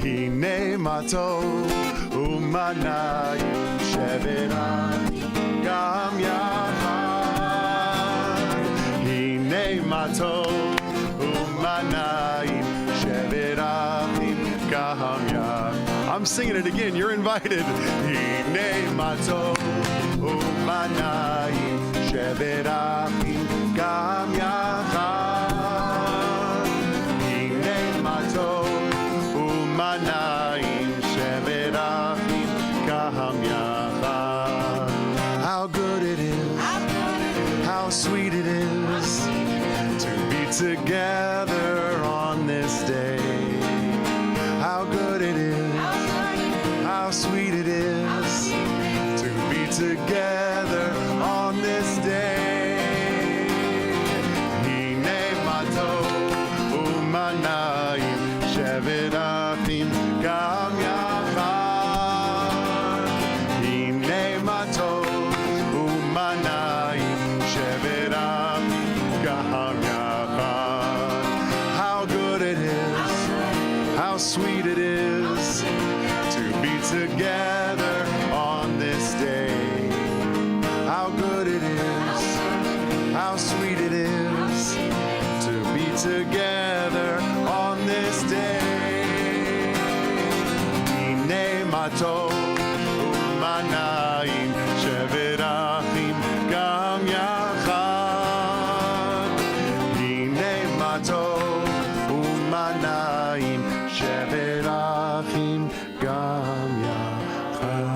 הנה מה טוב ומה נעים שבת אחים גם יחד. הנה מה טוב ומה נעים שבת אחים גם יחד. I'm singing it again, you're invited. הנה מה טוב ומה נעים שבת אחים גם יחד. הנה מה טוב ומה נעים שבת אחים גם יחד. How good it is, how sweet it is to be together on this day. How good it is, how sweet it is to be together on this day. Hine ma tov u'ma na'im shevet achim gam yachad. Hine ma tov u'ma na'im shevet achim gam yachad. How good it is, how sweet it is to be together on this day. How good it is, how sweet it is to be together on this day. Hine ma tov u'ma na'im shevet achim gam yachad. Hine ma tov u'ma na'im shevet achim gam yachad.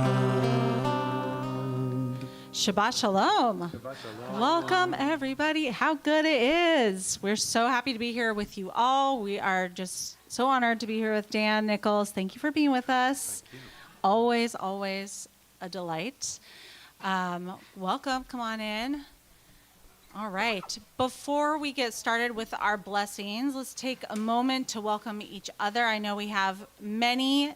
Shabbat Shalom. Shabbat shalom. Welcome, everybody. How good it is. We're so happy to be here with you all. We are just so honored to be here with Dan Nichols. Thank you for being with us. Always, always a delight. Welcome. Come on in. All right. Before we get started with our blessings, let's take a moment to welcome each other. I know we have many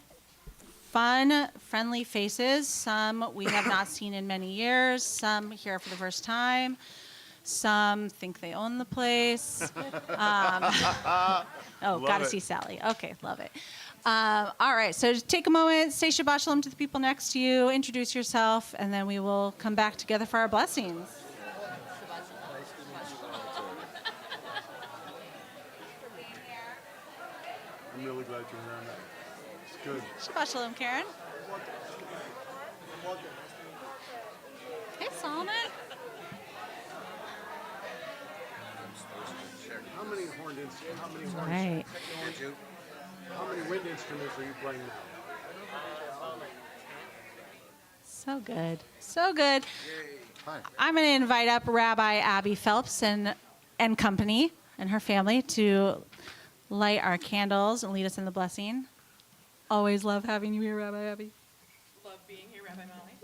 fun, friendly faces. Some we have not seen in many years. Some here for the first time. Some think they own the place. Gotta see Sally. Okay, love it. All right, so just take a moment, say Shabbat Shalom to the people next to you, introduce yourself, and then we will come back together for our blessings. I'm really glad you're here. It's good. Shabbat Shalom, Karen. Hey, Solomon. How many horned instruments? Right. How many wind instruments are you playing now? So good. So good. Hi. I'm going to invite up Rabbi Abby Phelps and company and her family to light our candles and lead us in the blessing. Always love having you here, Rabbi Abby. Love being here, Rabbi Molly.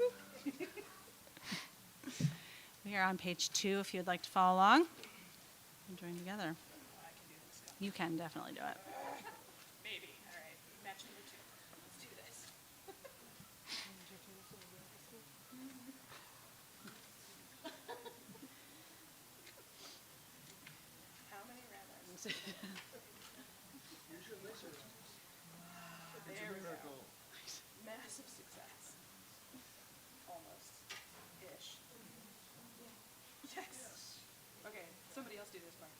We are on page 2 if you'd like to follow along and join together. I can do this. You can definitely do it. Maybe. All right. Match number 2. Let's do this. How many rabbis? There we go. Massive success. Almost. Ish. Yes. Okay, somebody else do this part.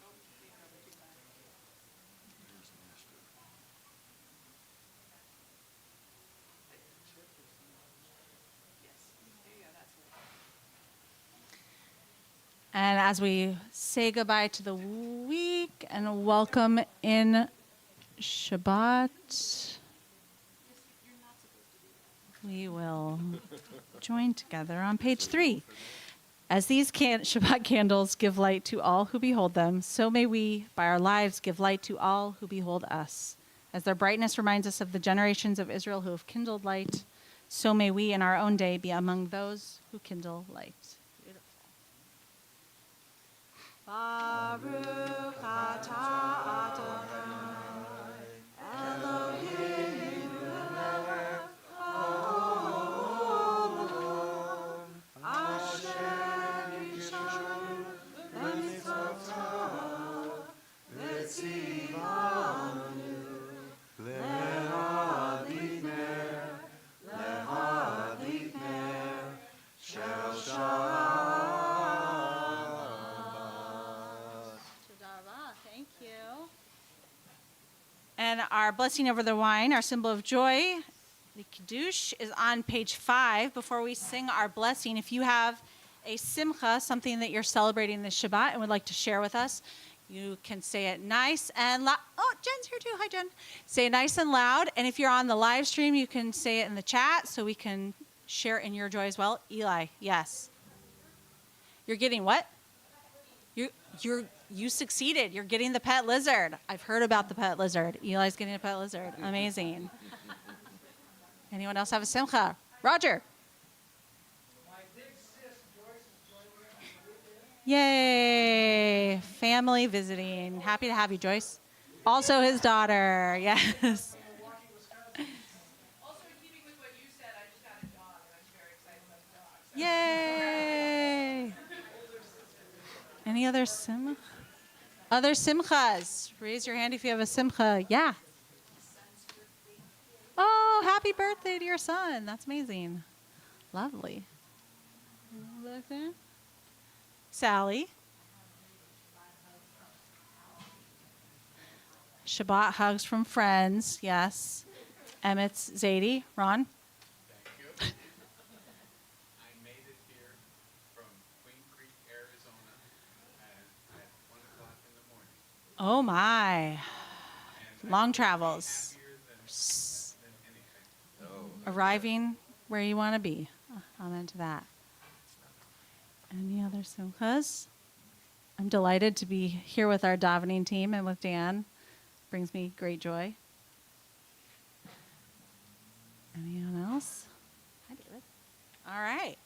Oh, the other too bad. Yes. There you go, that's it. And as we say goodbye to the week and welcome in Shabbat, we will join together on page 3. As these Shabbat candles give light to all who behold them, so may we, by our lives, give light to all who behold us. As their brightness reminds us of the generations of Israel who have kindled light, so may we in our own day be among those who kindle light. Baruch atah Adonai Eloheinu melech haolam asher yishanu b'mitzvotav Thank you. And our blessing over the wine, our symbol of joy, the Kiddush, is on page 5. Before we sing our blessing, if you have a simcha, something that you're celebrating this Shabbat and would like to share with us, you can say it nice and loud. Oh, Jen's here too. Hi, Jen. Say it nice and loud. And if you're on the live stream, you can say it in the chat so we can share in your joy as well. Eli, yes. You're getting what? You succeeded. You're getting the pet lizard. I've heard about the pet lizard. Eli's getting a pet lizard. Amazing. Anyone else have a simcha? Roger. Yay. Family visiting. Happy to have you, Joyce. Also his daughter. Yes. Also, in keeping with what you said, I just got a dog, and I'm very excited about the dog. Yay. Any other other simchas? Raise your hand if you have a simcha. Yeah. Oh, happy birthday to your son. That's amazing. Lovely. Back there. Sally. Shabbat hugs from friends. Yes. Emmett's Zadie. Ron. Thank you. I made it here from Queen Creek, Arizona at 1 o'clock in the morning. Oh, my. And Long I'm travels. happier than anything. Arriving where you want to be. I'm into that. Any other simchas? I'm delighted to be here with our davening team and with Dan. Brings me great joy. Anyone else? Hi, David. All right.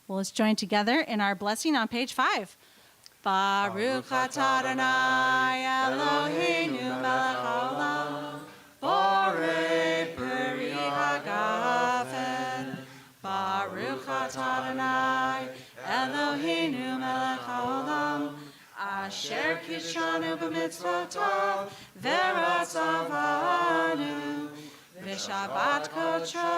Well, let's join together in our blessing on page 5. Baruch atah Adonai Eloheinu melech haolam, borei peri hagafen. Baruch atah Adonai Eloheinu melech haolam, asher kishanu b'mitzvotav v'ratzavanu, v'shabbat kodsho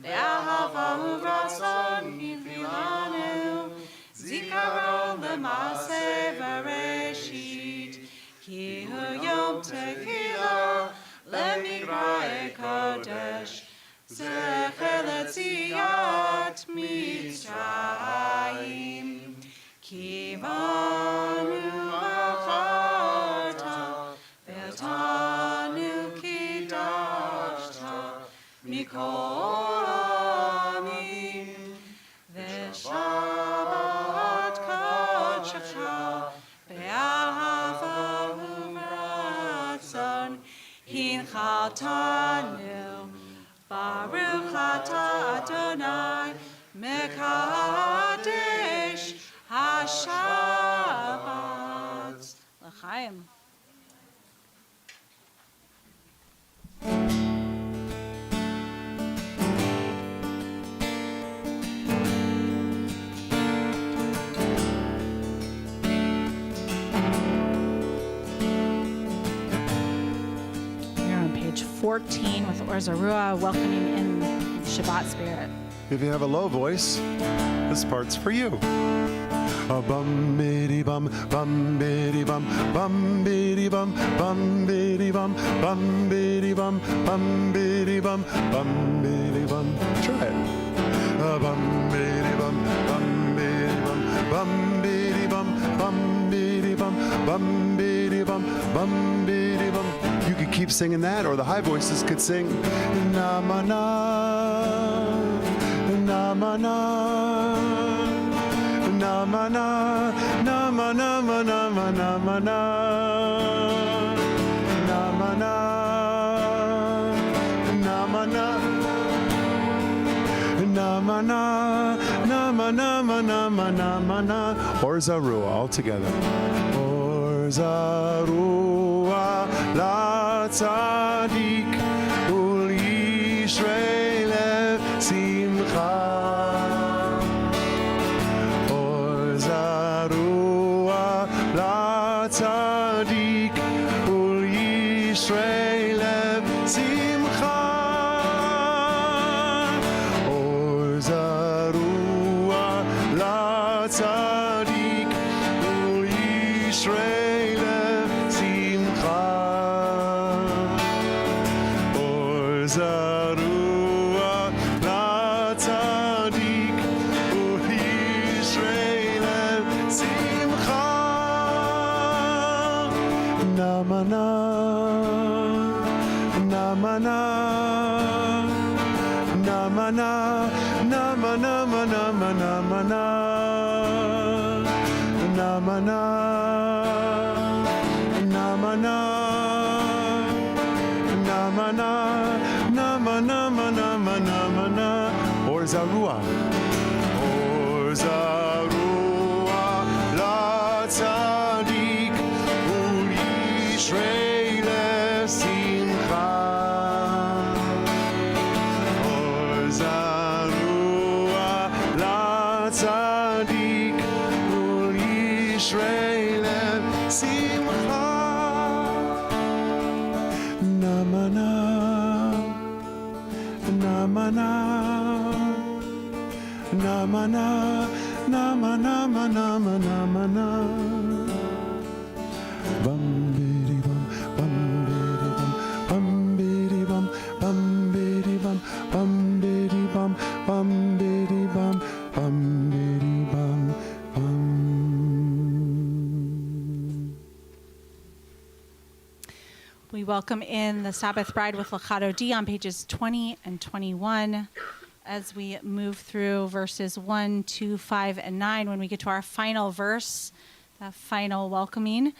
v'ahava u'ratzon hivlanu, zikaron l'maaseh v'reshit, ki hu yom tekilah lemigra'e kodesh, zecher letziat Mitzrayim, ki banu v'charta v'tanu kidashta mikol amim, v'shabbat kodshecha v'ahava u'ratzon hinchaltanu. Baruch atah Adonai mekadesh hashabbat. L'chaim. We're on page 14 with Or Zarua, welcoming in Shabbat spirit. If you have a low voice, this part's for you. A bum biddy bum biddy bum biddy bum biddy bum biddy bum biddy bum biddy bum. Try it. A bum biddy bum biddy bum biddy bum biddy bum biddy bum biddy bum. You could keep singing that, or the high voices could sing na ma na na ma na na ma na na ma na ma na ma na ma na na ma na na ma na na ma na na ma na ma na ma na ma na. Or Zarua all together. Or Zarua la tzadik ul yishrei lev simcha. Or Zarua la tzadik ul yishrei lev simcha. Or Zarua לצדיק ולישרי לשמחה. אור זרוע לצדיק ולישרי לשמחה. נאמנה נאמנה נאמנה נאמנה נאמנה נאמנה נאמנה נאמנה נאמנה נאמנה. אור זרוע אור זרוע לצדיק ולישרי לשמחה. צדיק ולישרי לשמחה. נאמנה נאמנה נאמנה נאמנה נאמנה. בם בידי בם בם בידי בם בם בידי בם בם בידי בם בם בידי bum bum biddy bum bum. We welcome in the Sabbath Bride with Legato D on pages 20 and 21 as we move through verses 1, 2, 5, and 9. When we get to our final verse, the final welcoming,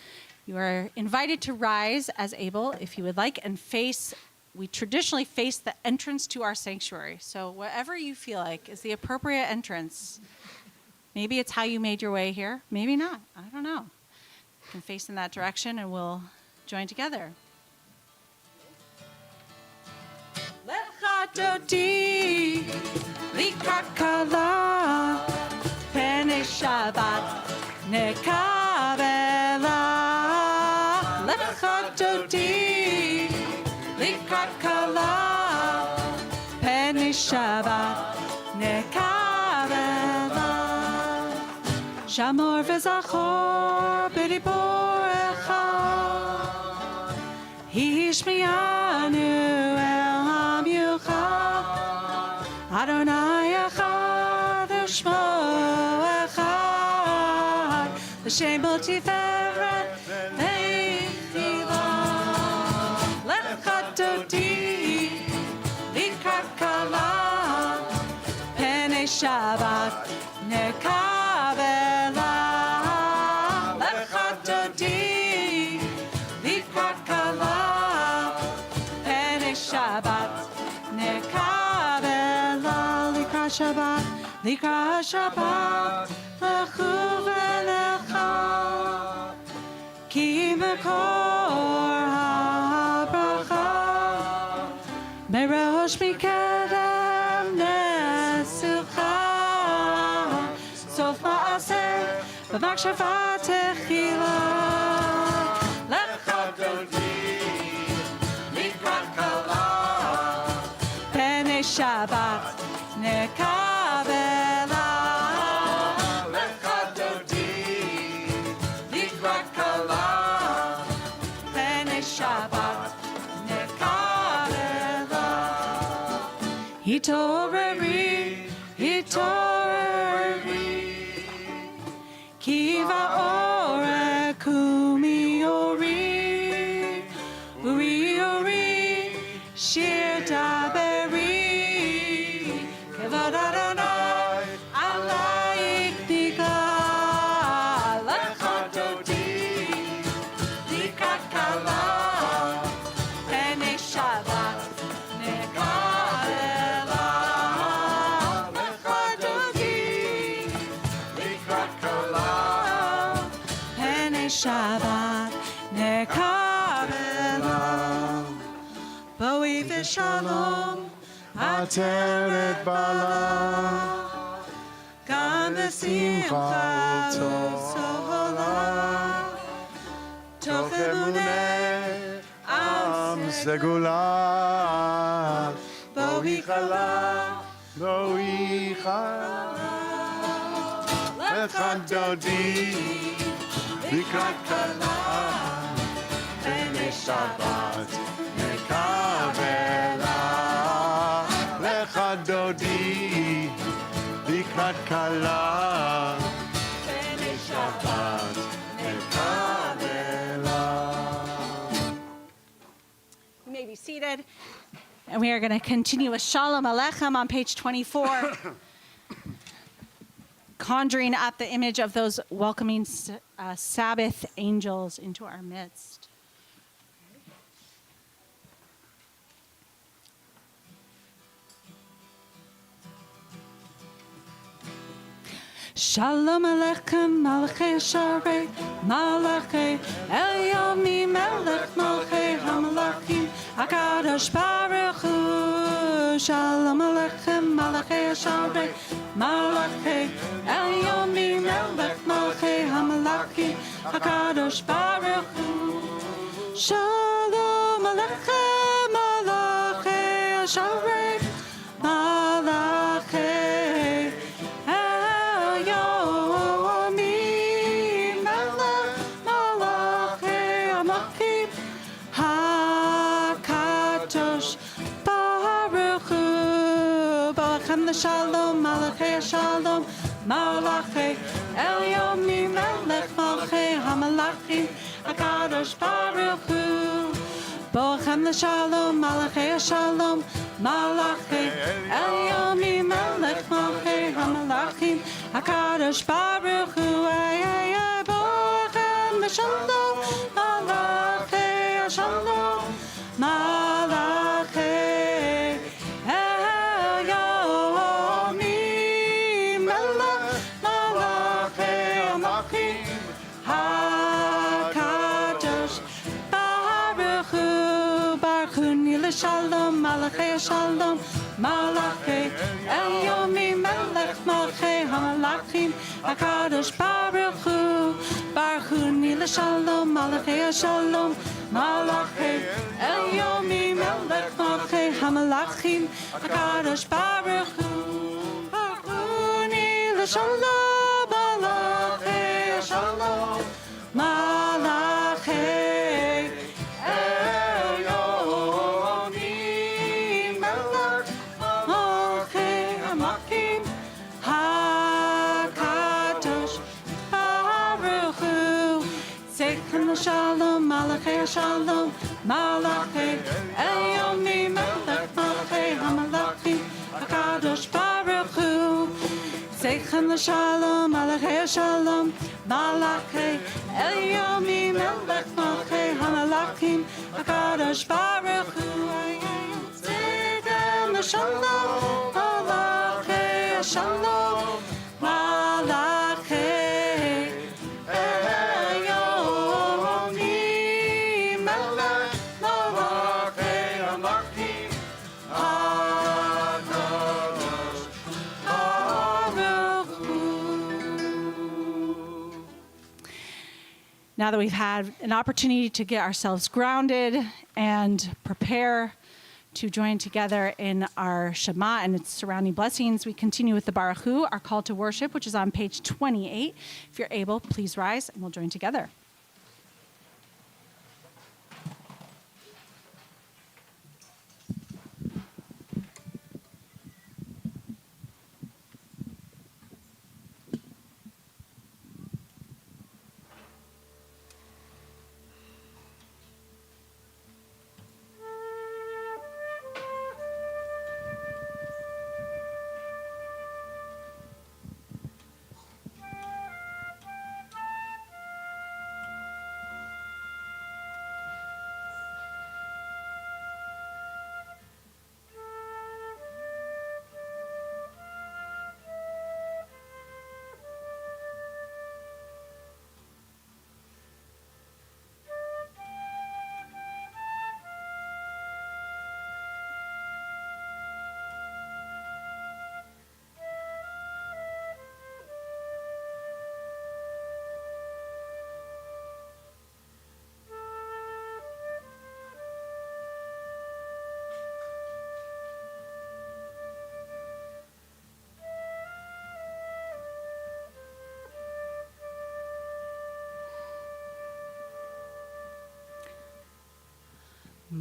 you are invited to rise as able, if you would like, and face. We traditionally face the entrance to our sanctuary. So whatever you feel like is the appropriate entrance. Maybe it's how you made your way here. Maybe not. I don't know. You can face in that direction and we'll join together. Legato di likakala pene Shabbat nekabela. Legato di likakala pene Shabbat nekabela. Shamor v'zachor b'dibor echad hishmiyanu el ha'miuchad Adonai echad u'shmo echad l'shem bo tiferet le'chila. Legato di likakala pene Shabbat nekabela. Legato di likakala pene Shabbat nekabela. Likra Shabbat lechu v'lecha ki mekor ha'bracha merosh mikedem nesucha sof ma'aser v'makshava techila. Legato di likakala pene Shabbat nekabela. Legato di likakala pene Shabbat nekabela. Hitoreri, hitoreri, kiva ore kumi ori, uri ori, shir daberi, kevod Adonai, alayik nika. Legato di likakala pene Shabbat nekabela. Legato di likakala pene Shabbat nekabela. Boi v'shalom Ateret bala gam v'simcha u'sohola toch emuneh am segula boi chala Boichala lecha dodi, likrat kala, b'nei Shabbat nekavela. Lecha dodi, likrat kala, b'nei Shabbat nekavela. You may be seated. And we are going to continue with Shalom Aleichem on page 24, conjuring up the image of those welcoming Sabbath angels into our midst. Shalom Aleichem, Malachei Sharei, Malachei Elyomi, Melech Malachei Hamalachim, HaKadosh Baruch Hu. Shalom Aleichem, Malachei Sharei, Malachei Elyomi, Melech Malachei Hamalachim, HaKadosh Baruch Hu. Shalom Aleichem, Malachei Sharei, Malachei Shalom, Malachei Shalom, Malachei Elyomi, Melech Malachei Hamalachim, HaKadosh Baruch Hu. Boachem l'Shalom, Malachei Shalom, Malachei Elyomi, Melech Malachei Hamalachim, HaKadosh Baruch Hu. Boachem l'Shalom, Malachei Shalom, Malachei Shalom, Malachei Shalom, Malachei Elyomi, Melech Malachei Hamalachim, HaKadosh Baruch Hu. Baruch Hu Nila Shalom, Malachei Shalom, Malachei Elyomi, Melech Malachei Hamalachim, HaKadosh Baruch Hu. Baruch Hu Nila Shalom, Malachei Shalom, Malachei Shalom, Malachei Shalom, Malachei Elyomi, Melech Malachei Hamalachim, HaKadosh Baruch Hu. Zeichem l'Shalom, Malachei Shalom, Malachei Elyomi, Melech Malachei Hamalachim, HaKadosh Baruch Hu. Zeichem l'Shalom, Malachei Shalom, Malachei Now that we've had an opportunity to get ourselves grounded and prepare to join together in our Shema and its surrounding blessings, we continue with the Baruch Hu, our call to worship, which is on page 28. If you're able, please rise and we'll join together.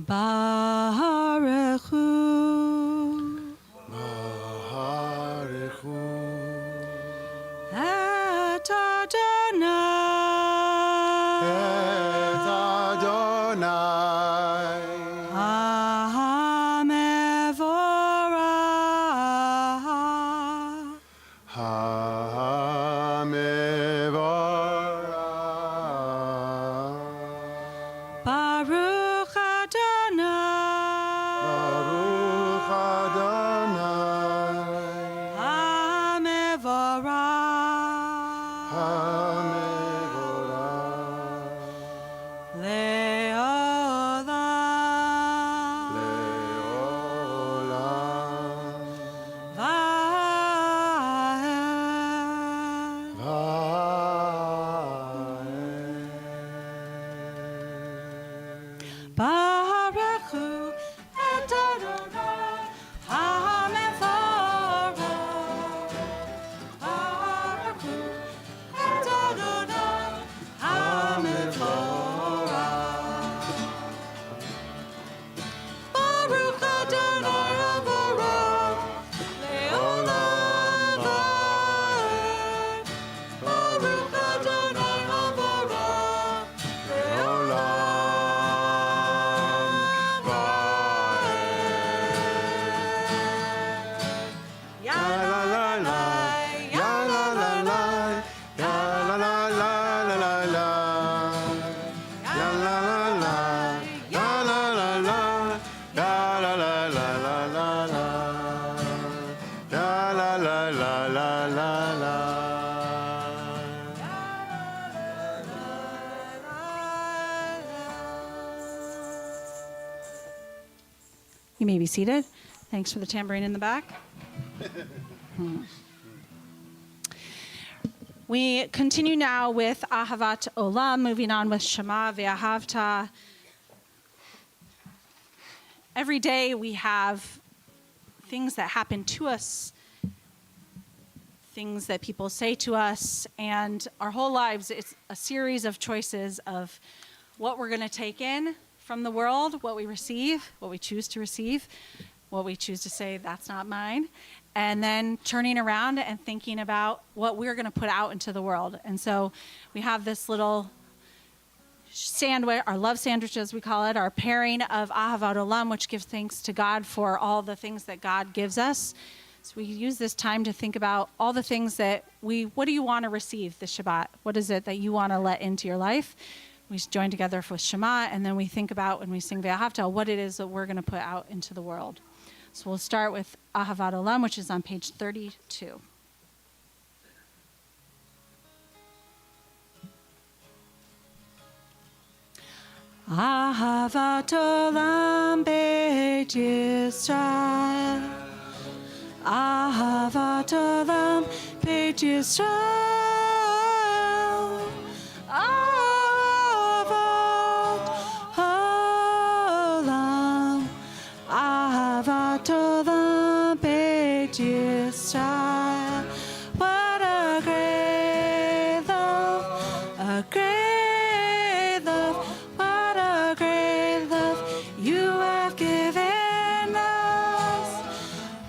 Baruch Hu Baruch Hu et Adonai et Adonai HaMevorach HaMevorach Baruch Adonai Baruch Adonai HaMevorach HaMevorach Leolam Leolam Vahem Baruch Hu et Adonai HaMevorach Baruch Hu et Adonai HaMevorach Baruch Adonai HaMevorach Leolam Vahem Baruch Adonai HaMevorach Leolam Ya la la la, ya la la la, ya la la la la la la. Ya la la la, ya la la la, ya la la la la la la. Ya la la la la la la. You may be seated. Thanks for the tambourine in the back. We continue now with Ahavat Olam, moving on with Shema Ve'ahavta. Every day we have things that happen to us, things that people say to us, and our whole lives, it's a series of choices of what we're going to take in from the world, what we receive, what we choose to receive, what we choose to say, that's not mine, and then turning around and thinking about what we're going to put out into the world. And so we have this little sandwich, our love sandwich as we call it, our pairing of Ahavat Olam, which gives thanks to God for all the things that God gives us. So we use this time to think about all the things that what do you want to receive this Shabbat? What is it that you want to let into your life? We join together with Shema, and then we think about, when we sing Ve'ahavta, what it is that we're going to put out into the world. So we'll start with Ahavat Olam, which is on page 32. Ahavat Olam Beit Yisrael, Ahavat Olam Beit Yisrael, Ahavat Olam, Ahavat Olam Beit Yisrael. What a great love, a great love. What a great love you have given us.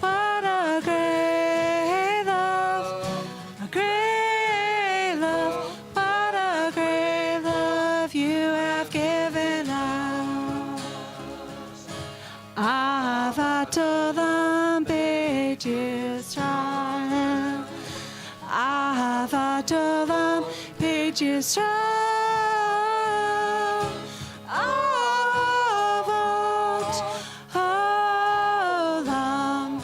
What a great love, a great love. What a great love you have given us. Ahavat Olam Beit Yisrael, Ahavat Olam Beit Yisrael. Ahavat Olam,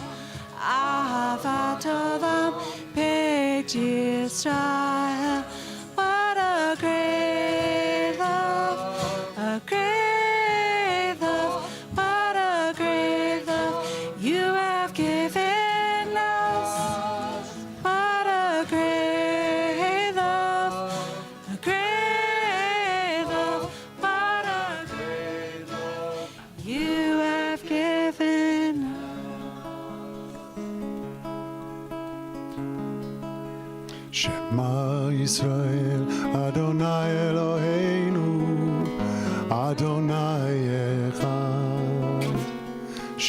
Ahavat Olam Beit Yisrael. What a great love, a great love. What a great love you have given us. What a great love, a great love. What a great love you have given us. Shema Yisrael, Adonai Eloheinu, Adonai Echad.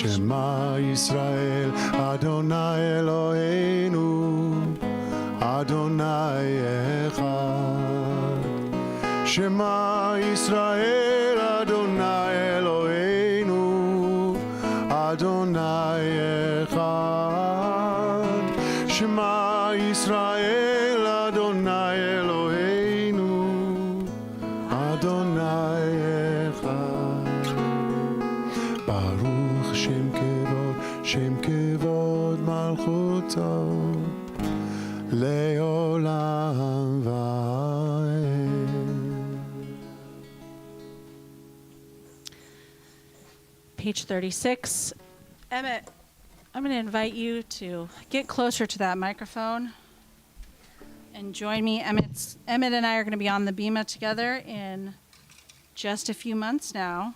Shema Yisrael, Adonai Eloheinu, Adonai Echad. Shema Yisrael, Adonai Eloheinu, Adonai Echad. Shema Yisrael, Adonai Eloheinu, Adonai Echad. Baruch Shem Kevod Malchuto, Leolam Va'ed. Page 36. Emmett, I'm going to invite you to get closer to that microphone and join me. Emmett and I are going to be on the Bima together in just a few months now.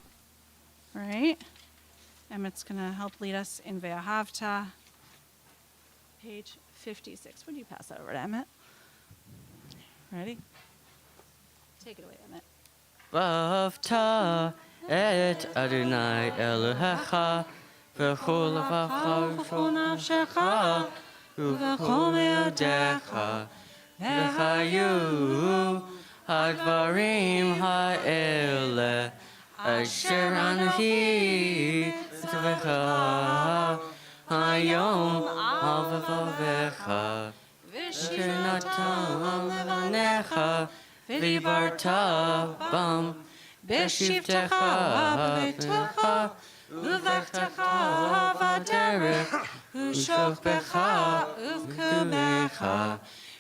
All right? Emmett's going to help lead us in Ve'ahavta. Page 56. Would you pass that over to Emmett? Ready? Take it away, Emmett. ואהבת את אדוני אלוהיך בכל לבבך ובכל נפשך ובכל מאודיך וחיו הדברים האלה אשר אנוכי מצווך היום על לבבך אשר נתן לבניך ודיברת בם בשבתך ובביתך ובלכתך בדרך ושוכבך ובקומך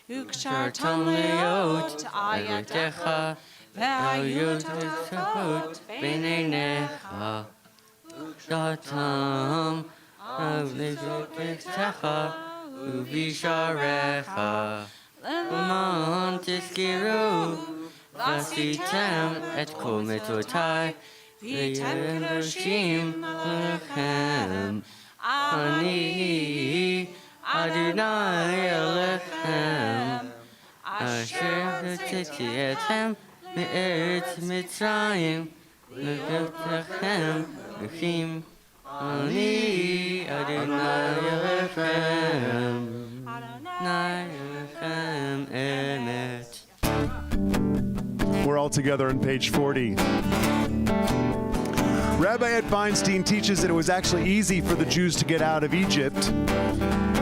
וקשרתם להיות על ידיך והיו תחתות בין עיניך וקשרתם על ביתך ובשעריך למען תזכרו ועשיתם את כל מצוותיי והייתם קדושים לכם. אני אדוני אלוהיכם אשר הוצאתי אתכם מארץ מצרים לבטחכם נכים. אני אדוני אלוהיכם אדוני אלוהיכם אמת. We're all together on page 40. Rabbi Ed Feinstein teaches that it was actually easy for the Jews to get out of Egypt.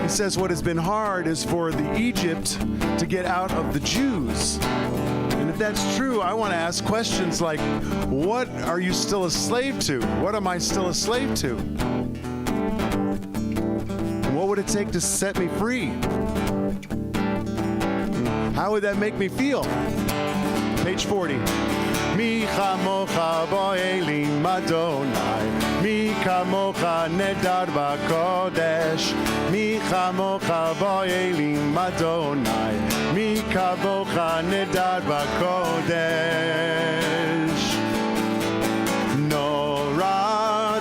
He says what has been hard is for the Egypt to get out of the Jews. And if that's true, I want to ask questions like, what are you still a slave to? What am I still a slave to? And what would it take to set me free? How would that make me feel? Page 40. Mi chamocha bo'elim Adonai, mi kamocha nedar b'kodesh, mi chamocha bo'elim Adonai, mi kamocha nedar b'kodesh. Nora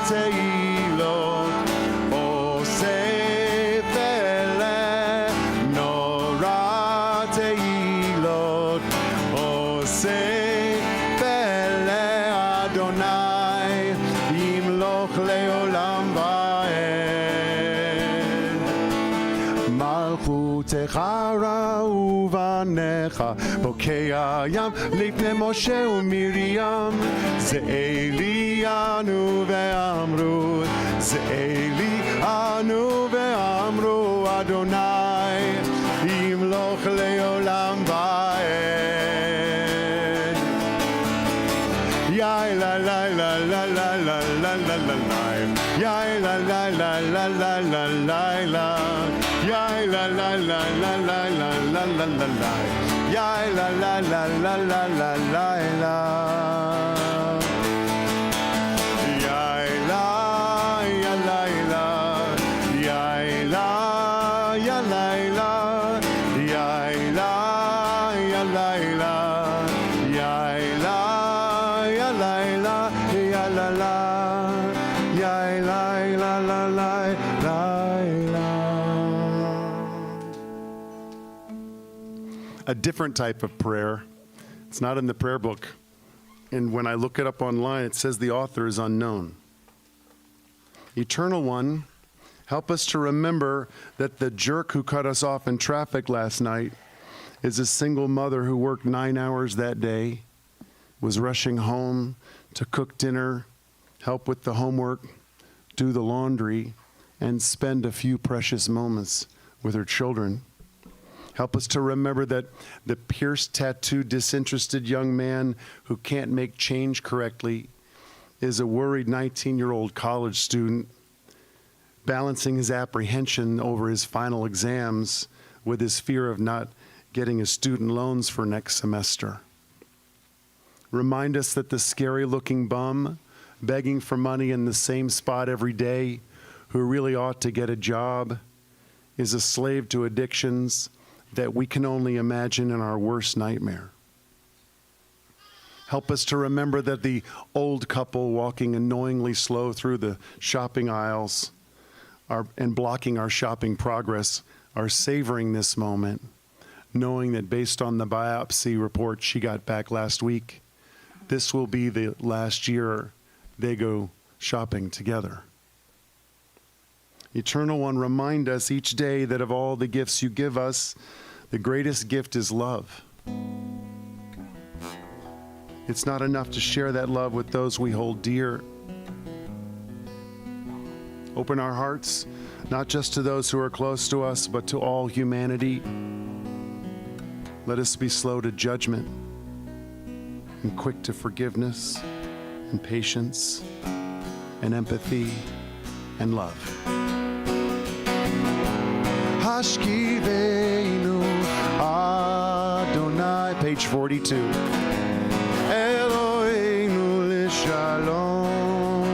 teilot oseh peleh, nora teilot oseh Tehara uvanecha bokei yam lifnei Moshe uMiriam ze Elianu ve'amru ze Elianu ve'amru Adonai imloch leolam va'ed. Yai la la la la la la la la la la. Yai la la la la la la la la. Yai la la la la la la la la la la. Yai la la la la la la la la. Yai la ya la la. Yai la ya la la. Yai la ya la la. Yai la ya la la. Ya la la. Yai la la la la la. A different type of prayer. It's not in the prayer book. And when I look it up online, it says the author is unknown. Eternal One, help us to remember that the jerk who cut us off in traffic last night is a single mother who worked 9 hours that day, was rushing home to cook dinner, help with the homework, do the laundry, and spend a few precious moments with her children. Help us to remember that the pierced, tattooed, disinterested young man who can't make change correctly is a worried 19-year-old college student balancing his apprehension over his final exams with his fear of not getting his student loans for next semester. Remind us that the scary-looking bum begging for money in the same spot every day, who really ought to get a job, is a slave to addictions that we can only imagine in our worst nightmare. Help us to remember that the old couple walking annoyingly slow through the shopping aisles and blocking our shopping progress are savoring this moment, knowing that based on the biopsy report she got back last week, this will be the last year they go shopping together. Eternal One, remind us each day that of all the gifts you give us, the greatest gift is love. It's not enough to share that love with those we hold dear. Open our hearts, not just to those who are close to us, but to all humanity. Let us be slow to judgment and quick to forgiveness and patience and empathy and love. Hashkivenu Adonai, page 42. Eloheinu l'shalom,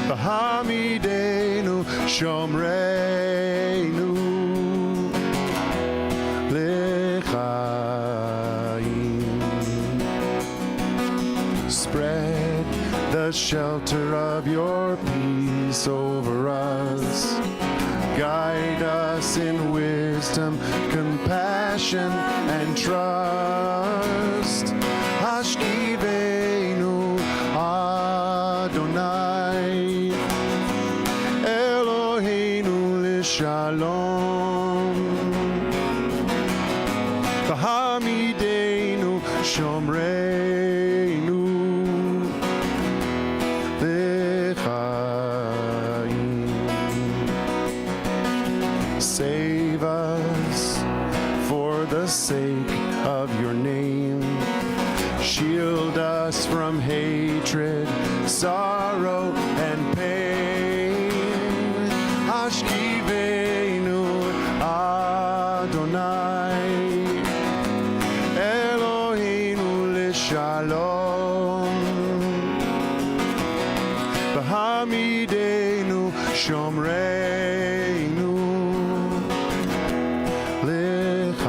B'hamidenu shomreinu l'chaim. Spread the shelter of your peace over us. Guide us in wisdom, compassion, and trust. Hashkivenu Adonai, Eloheinu l'shalom, B'hamidenu shomreinu l'chaim. Save us for the sake of your name. Shield us from hatred, sorrow, and pain. Hashkivenu Adonai, Eloheinu l'shalom, B'hamidenu shomreinu l'chaim.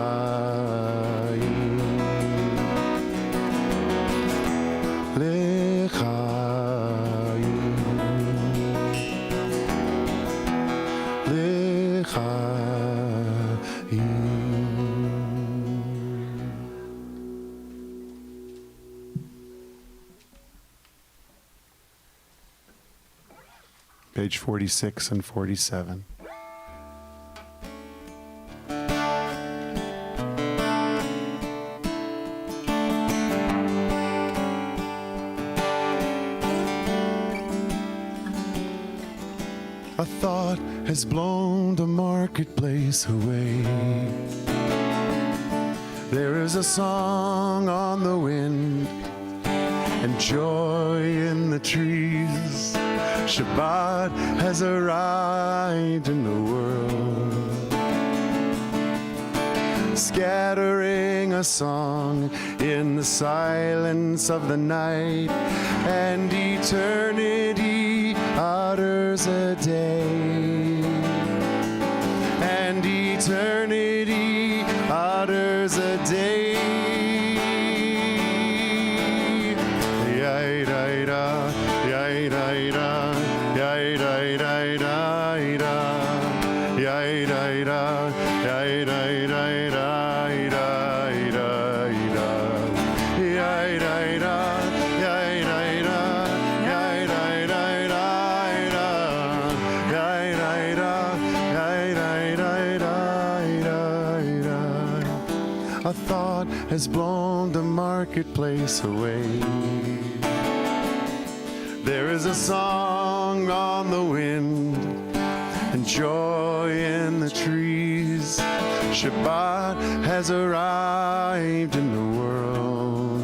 Page 46 and 47. A thought has blown the marketplace away. There is a song on the wind and joy in the trees. Shabbat has arrived in the world, scattering a song in the silence of the night, and eternity utters a day, and eternity utters a day. A thought has blown the marketplace away. There is a song on the wind and joy in the trees. Shabbat has arrived in the world,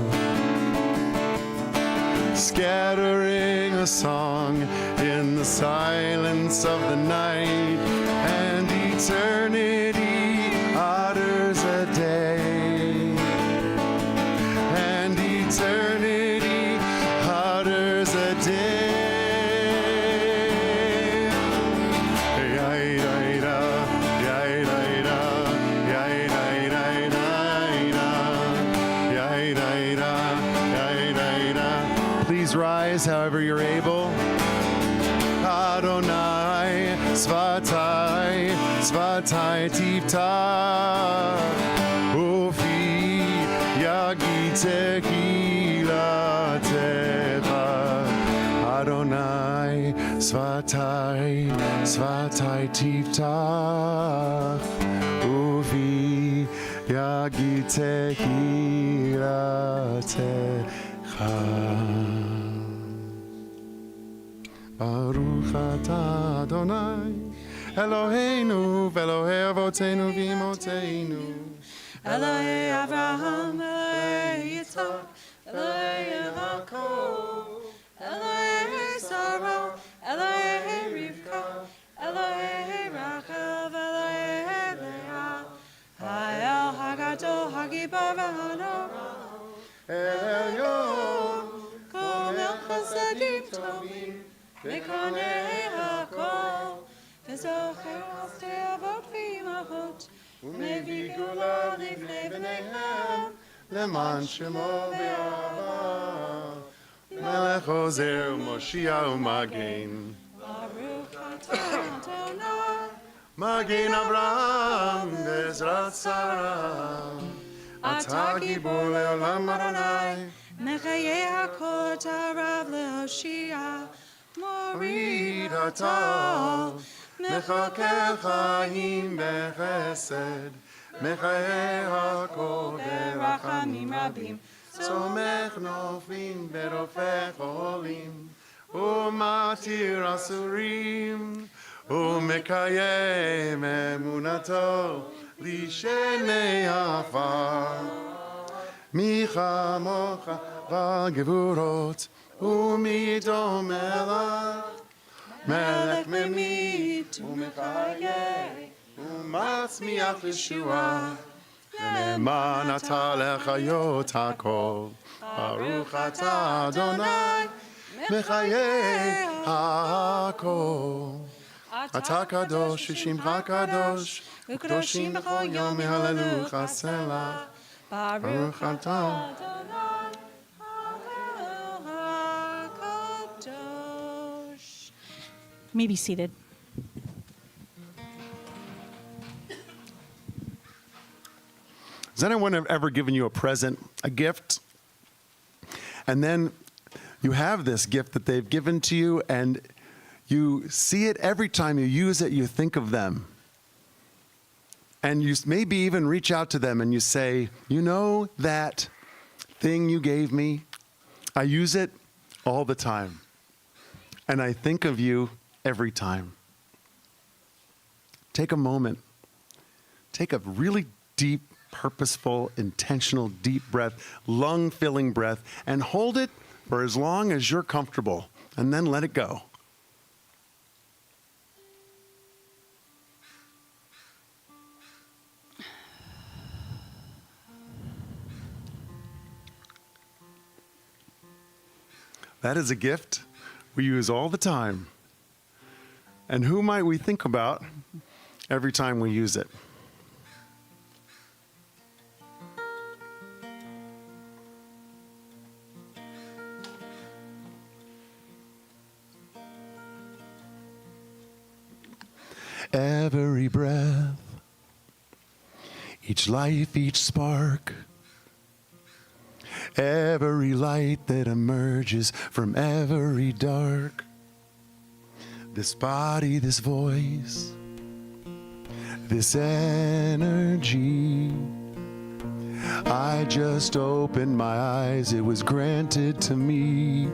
scattering a song in the silence of the night, and eternity utters a day, and eternity utters a day. Please rise however you're able. Adonai, Svatai, Svatai Tivta, Ufi, Yagi Tequila Teva. Adonai, Svatai, Svatai Tivta, Ufi, Yagi Tequila Teva. Baruch atah Adonai, Eloheinu v'Elohei avotenu v'imotenu. Elohei Avraham, Elohei Yitzhak, Elohei Yaakov, Elohei Sarah, Elohei Rivka, Elohei Rachel, Elohei Leah, Ha'el Hagadol Hagibar v'Hanora, El Elyon, Kol Chasadim Tovim, Mekanei HaKol, V'zocher Chastei Avot v'imachot, U'mevii Gula Livnei B'neihem, Leman Shemo v'Yahava, Melech Ozer Moshiach u'Magen, Baruch atah Adonai, Magen Avraham Bezrat Sarah, Atah Gibor Le'olam Adonai, Mechayei HaKol Tarav Lehoshia, Morid Atah, Mechakel Chaim Bechesed, Mechayer HaKol Berachamim Rabim, Tzomech Noflim Berofech Olim, Umatir Asurim, Umekayem Emunato, Lishenei Afar, Micha Mocha V'Gevurot, Umidom Melach, Melech Memit, Umechayeh, Umatzmiach Yeshua, Ne'eman Atah Lechayot HaKol, Baruch Atah Adonai, Mechayeh HaKol. Atah Kadosh, Shimcha Kadosh, U'Kadoshim B'chol Yom Hallelu Selah. Baruch atah Adonai, HaKadosh. You may be seated. Has anyone ever given you a present, a gift, and then you have this gift that they've given to you, and you see it every time you use it, you think of them. And you maybe even reach out to them and you say, you know that thing you gave me? I use it all the time. And I think of you every time. Take a moment. Take a really deep, purposeful, intentional, deep breath, lung-filling breath, and hold it for as long as you're comfortable, and then let it go. That is a gift we use all the time. And who might we think about every time we use it? Every breath, each life, each spark, every light that emerges from every dark, this body, this voice, this energy, I just opened my eyes, it was granted to me.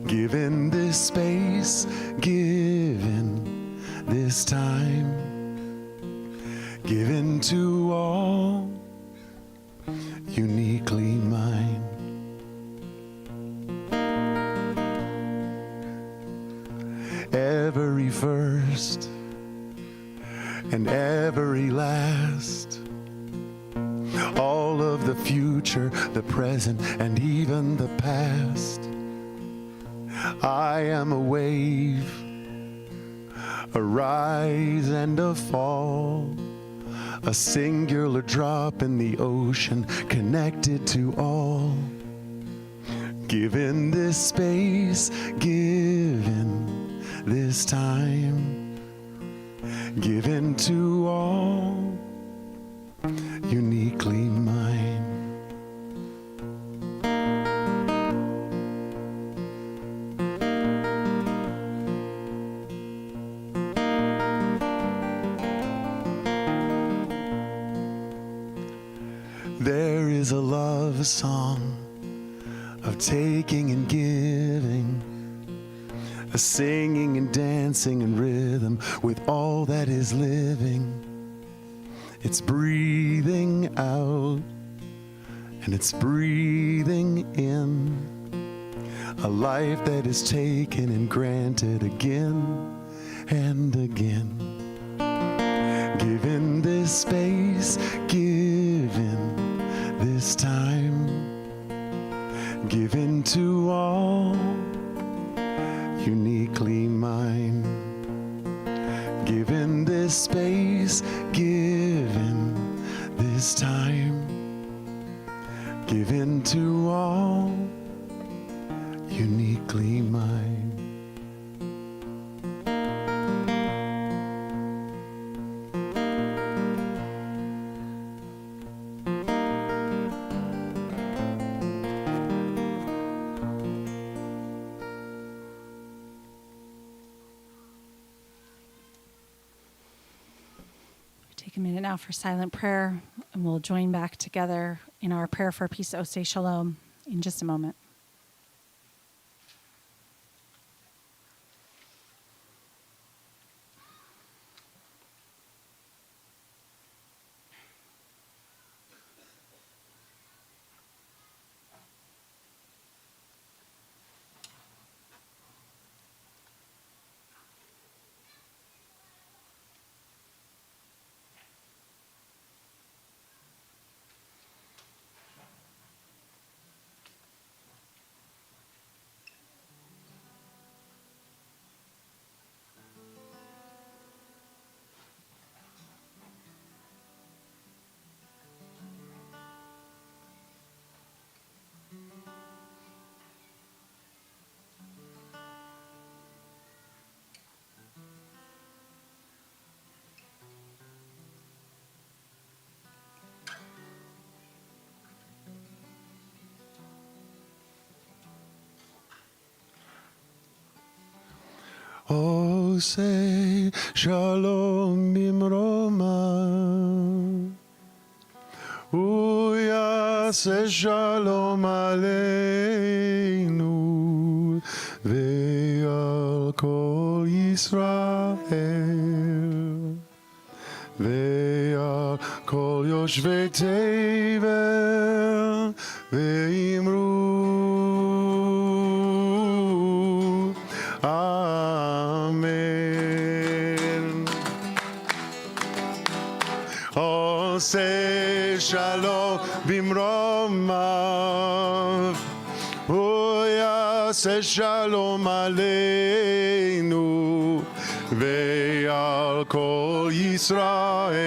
Given this space, given this time, given to all, uniquely mine. Every first and every last, all of the future, the present, and even the past. I am a wave, a rise and a fall, a singular drop in the ocean, connected to all. Given this space, given this time, given to all, uniquely mine. There is a love song of taking and giving, a singing and dancing in rhythm with all that is living. It's breathing out and it's breathing in, a life that is taken and granted again and again. Given this space, given this time, given to all, uniquely mine. Given this space, given this time, given to all, uniquely mine. Take a minute now for silent prayer, and we'll join back together in our prayer for peace, Oseh Shalom, in just a moment. Oseh Shalom Bimroma, Uyaseh Shalom Aleinu Ve'al Kol Yisrael Ve'al Kol Yoshvei Tevel Ve'imru Oseh Shalom Bimromav, Uyaseh Shalom Aleinu Ve'al Kol Yisrael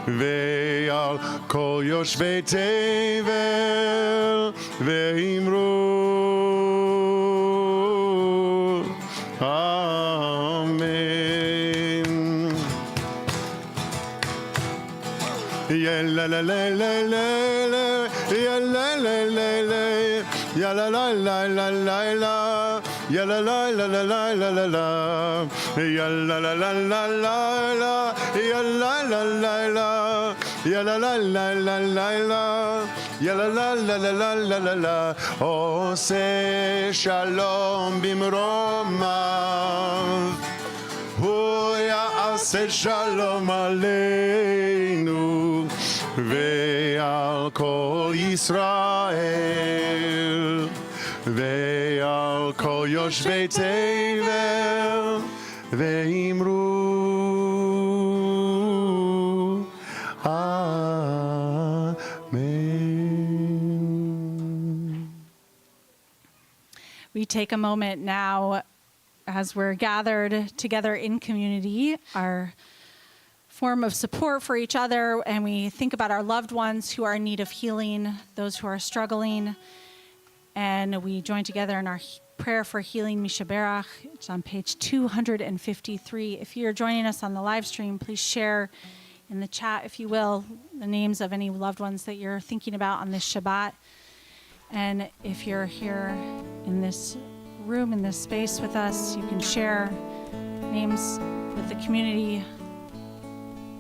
Ve'al Kol Yoshvei Tevel Ve'imru ya la la la la la, ya la la la la, ya la la la la la la, ya la la la la la la la la, ya la la la la la la, ya la la la la, ya la la la la la la, ya la la la la la la la la. Ose shalom bimromav, hu ya'aseh shalom aleinu ve'al kol Yisrael ve'al kol yoshvei tevel ve'imru Amen. We take a moment now as we're gathered together in community, our form of support for each other, and we think about our loved ones who are in need of healing, those who are struggling, and we join together in our prayer for healing, Mishaberach. It's on page 253. If you're joining us on the live stream, please share in the chat, if you will, the names of any loved ones that you're thinking about on this Shabbat. And if you're here in this room, in this space with us, you can share names with the community.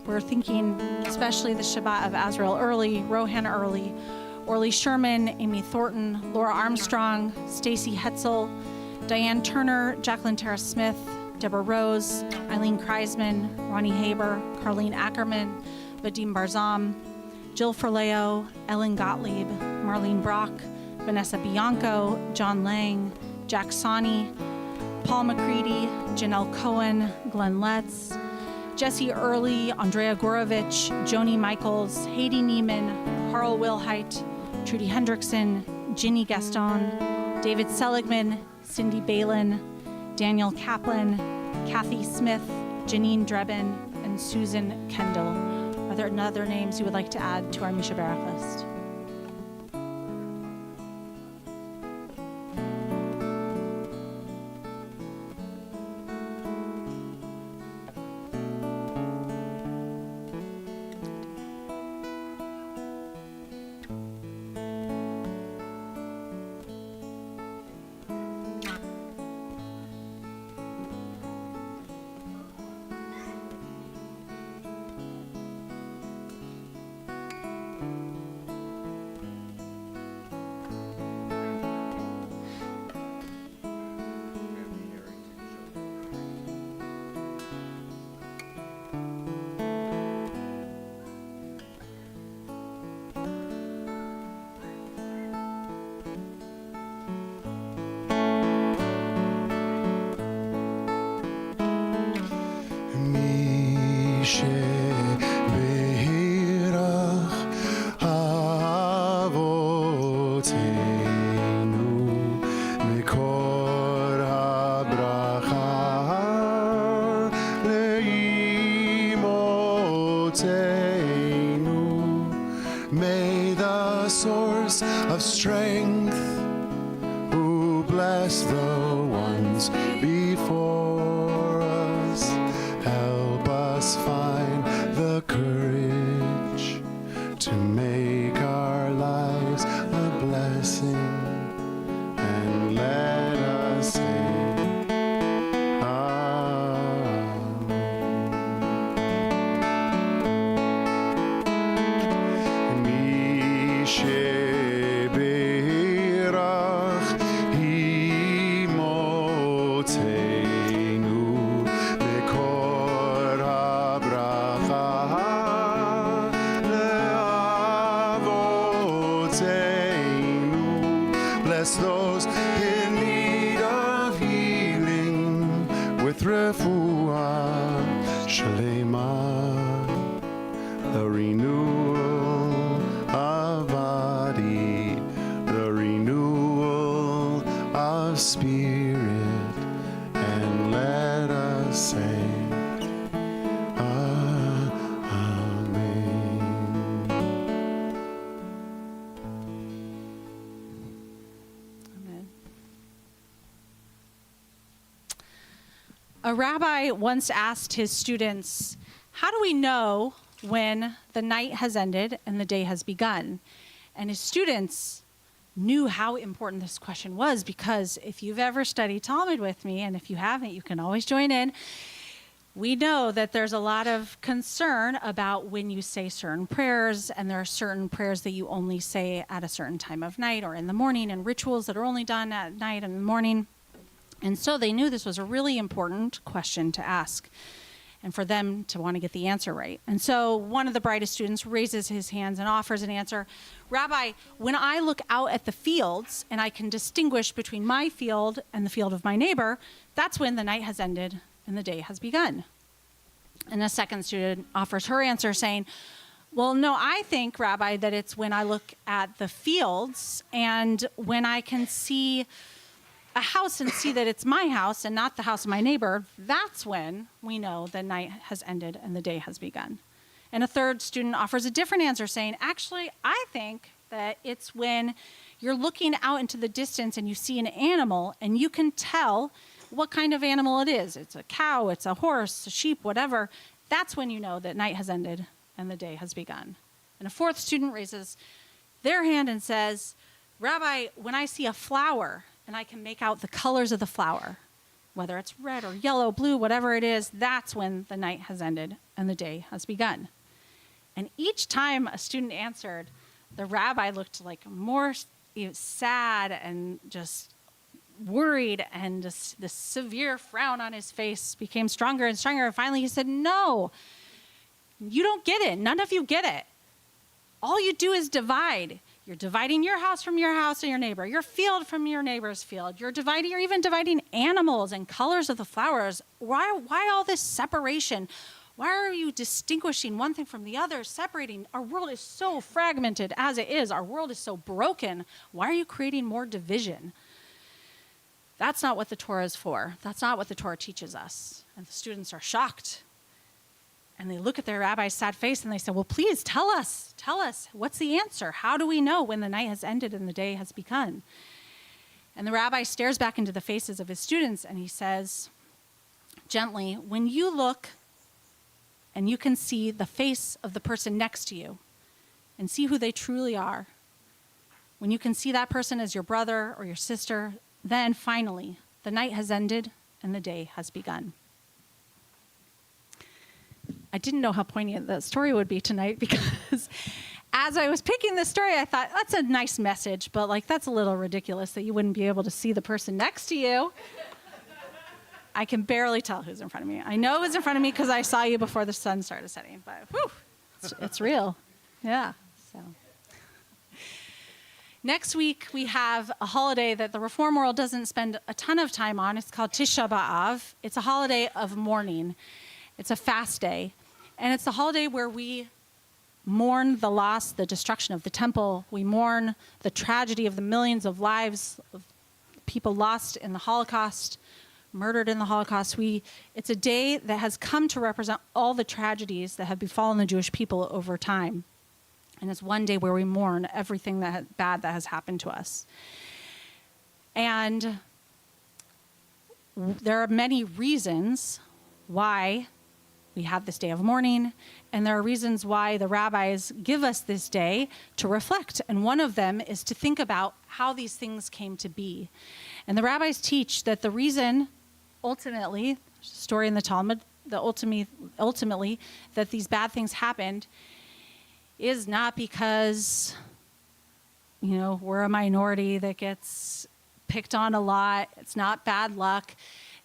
We're thinking especially the Shabbat of Azrael Early, Rohan Early, Orly Sherman, Amy Thornton, Laura Armstrong, Stacy Hetzel, Diane Turner, Jacqueline Tara Smith, Deborah Rose, Eileen Kreisman, Ronnie Haber, Carlene Ackerman, Vadim Barzam, Jill Ferleo, Ellen Gottlieb, Marlene Brock, Vanessa Bianco, John Lang, Jack Sani, Paul McCready, Janelle Cohen, Glenn Letts, Jesse Early, Andrea Gorovich, Joni Michaels, Haiti Neiman, Carl Wilhite, Trudy Hendrickson, Ginny Gaston, David Seligman, Cindy Balin, Daniel Kaplan, Kathy Smith, Janine Drebin, and Susan Kendall. Are there other names you would like to add to our Mishaberach list? May the source of strength, who bless the ones before us, help us find the courage to make our lives a blessing, and let us say, bless those in need of healing with refuah shalema, the renewal of body, the renewal of spirit, and let us say, A rabbi once asked his students, how do we know when the night has ended and the day has begun? And his students knew how important this question was, because if you've ever studied Talmud with me, and if you haven't, you can always join in. We know that there's a lot of concern about when you say certain prayers, and there are certain prayers that you only say at a certain time of night or in the morning, and rituals that are only done at night and in the morning. And so they knew this was a really important question to ask, and for them to want to get the answer right. And so one of the brightest students raises his hands and offers an answer. Rabbi, when I look out at the fields and I can distinguish between my field and the field of my neighbor, that's when the night has ended and the day has begun. And a second student offers her answer saying, well, no, I think, Rabbi, that it's when I look at the fields and when I can see a house and see that it's my house and not the house of my neighbor, that's when we know the night has ended and the day has begun. And a third student offers a different answer saying, actually, I think that it's when you're looking out into the distance and you see an animal and you can tell what kind of animal it is. It's a cow, it's a horse, a sheep, whatever. That's when you know that night has ended and the day has begun. And a fourth student raises their hand and says, Rabbi, when I see a flower and I can make out the colors of the flower, whether it's red or yellow, blue, whatever it is, that's when the night has ended and the day has begun. And each time a student answered, the rabbi looked like more sad and just worried, and the severe frown on his face became stronger and stronger. And finally he said, no, you don't get it. None of you get it. All you do is divide. You're dividing your house from your house and your neighbor, your field from your neighbor's field. You're even dividing animals and colors of the flowers. Why all this separation? Why are you distinguishing one thing from the other, separating? Our world is so fragmented as it is. Our world is so broken. Why are you creating more division? That's not what the Torah is for. That's not what the Torah teaches us. And the students are shocked. And they look at their rabbi's sad face and they say, well, please tell us, what's the answer? How do we know when the night has ended and the day has begun? And the rabbi stares back into the faces of his students and he says, gently, when you look and you can see the face of the person next to you and see who they truly are, when you can see that person as your brother or your sister, then finally, the night has ended and the day has begun. I didn't know how poignant that story would be tonight because as I was picking this story, I thought, that's a nice message, but that's a little ridiculous that you wouldn't be able to see the person next to you. I can barely tell who's in front of me. I know who's in front of me because I saw you before the sun started setting, but whew, it's real. Yeah, so. Next week, we have a holiday that the Reform world doesn't spend a ton of time on. It's called Tisha B'Av. It's a holiday of mourning. It's a fast day. And it's a holiday where we mourn the loss, the destruction of the temple. We mourn the tragedy of the millions of lives of people lost in the Holocaust, murdered in the Holocaust. It's a day that has come to represent all the tragedies that have befallen the Jewish people over time. And it's one day where we mourn everything bad that has happened to us. And there are many reasons why we have this day of mourning, and there are reasons why the rabbis give us this day to reflect. And one of them is to think about how these things came to be. And the rabbis teach that the reason, ultimately, story in the Talmud, ultimately that these bad things happened is not because, we're a minority that gets picked on a lot. It's not bad luck.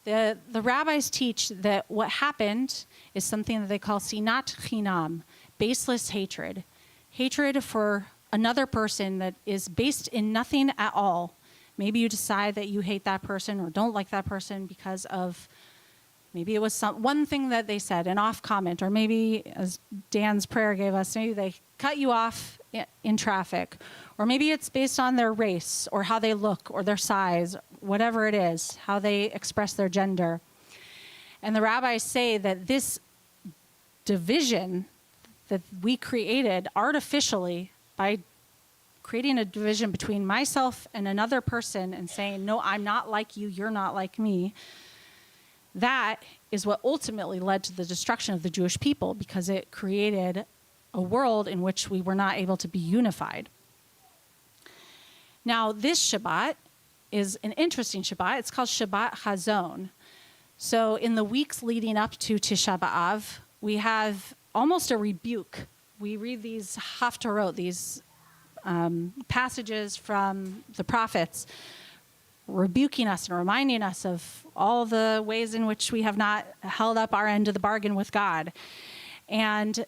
The rabbis teach that what happened is something that they call sinat chinam, baseless hatred. Hatred for another person that is based in nothing at all. Maybe you decide that you hate that person or don't like that person because of, maybe it was one thing that they said, an off comment, or maybe, as Dan's prayer gave us, maybe they cut you off in traffic, or maybe it's based on their race or how they look or their size, whatever it is, how they express their gender. And the rabbis say that this division that we created artificially by creating a division between myself and another person and saying, no, I'm not like you, you're not like me, that is what ultimately led to the destruction of the Jewish people, because it created a world in which we were not able to be unified. Now, this Shabbat is an interesting Shabbat. It's called Shabbat Chazon. So in the weeks leading up to Tisha B'Av, we have almost a rebuke. We read these haftarot, these passages from the prophets, rebuking us and reminding us of all the ways in which we have not held up our end of the bargain with God. And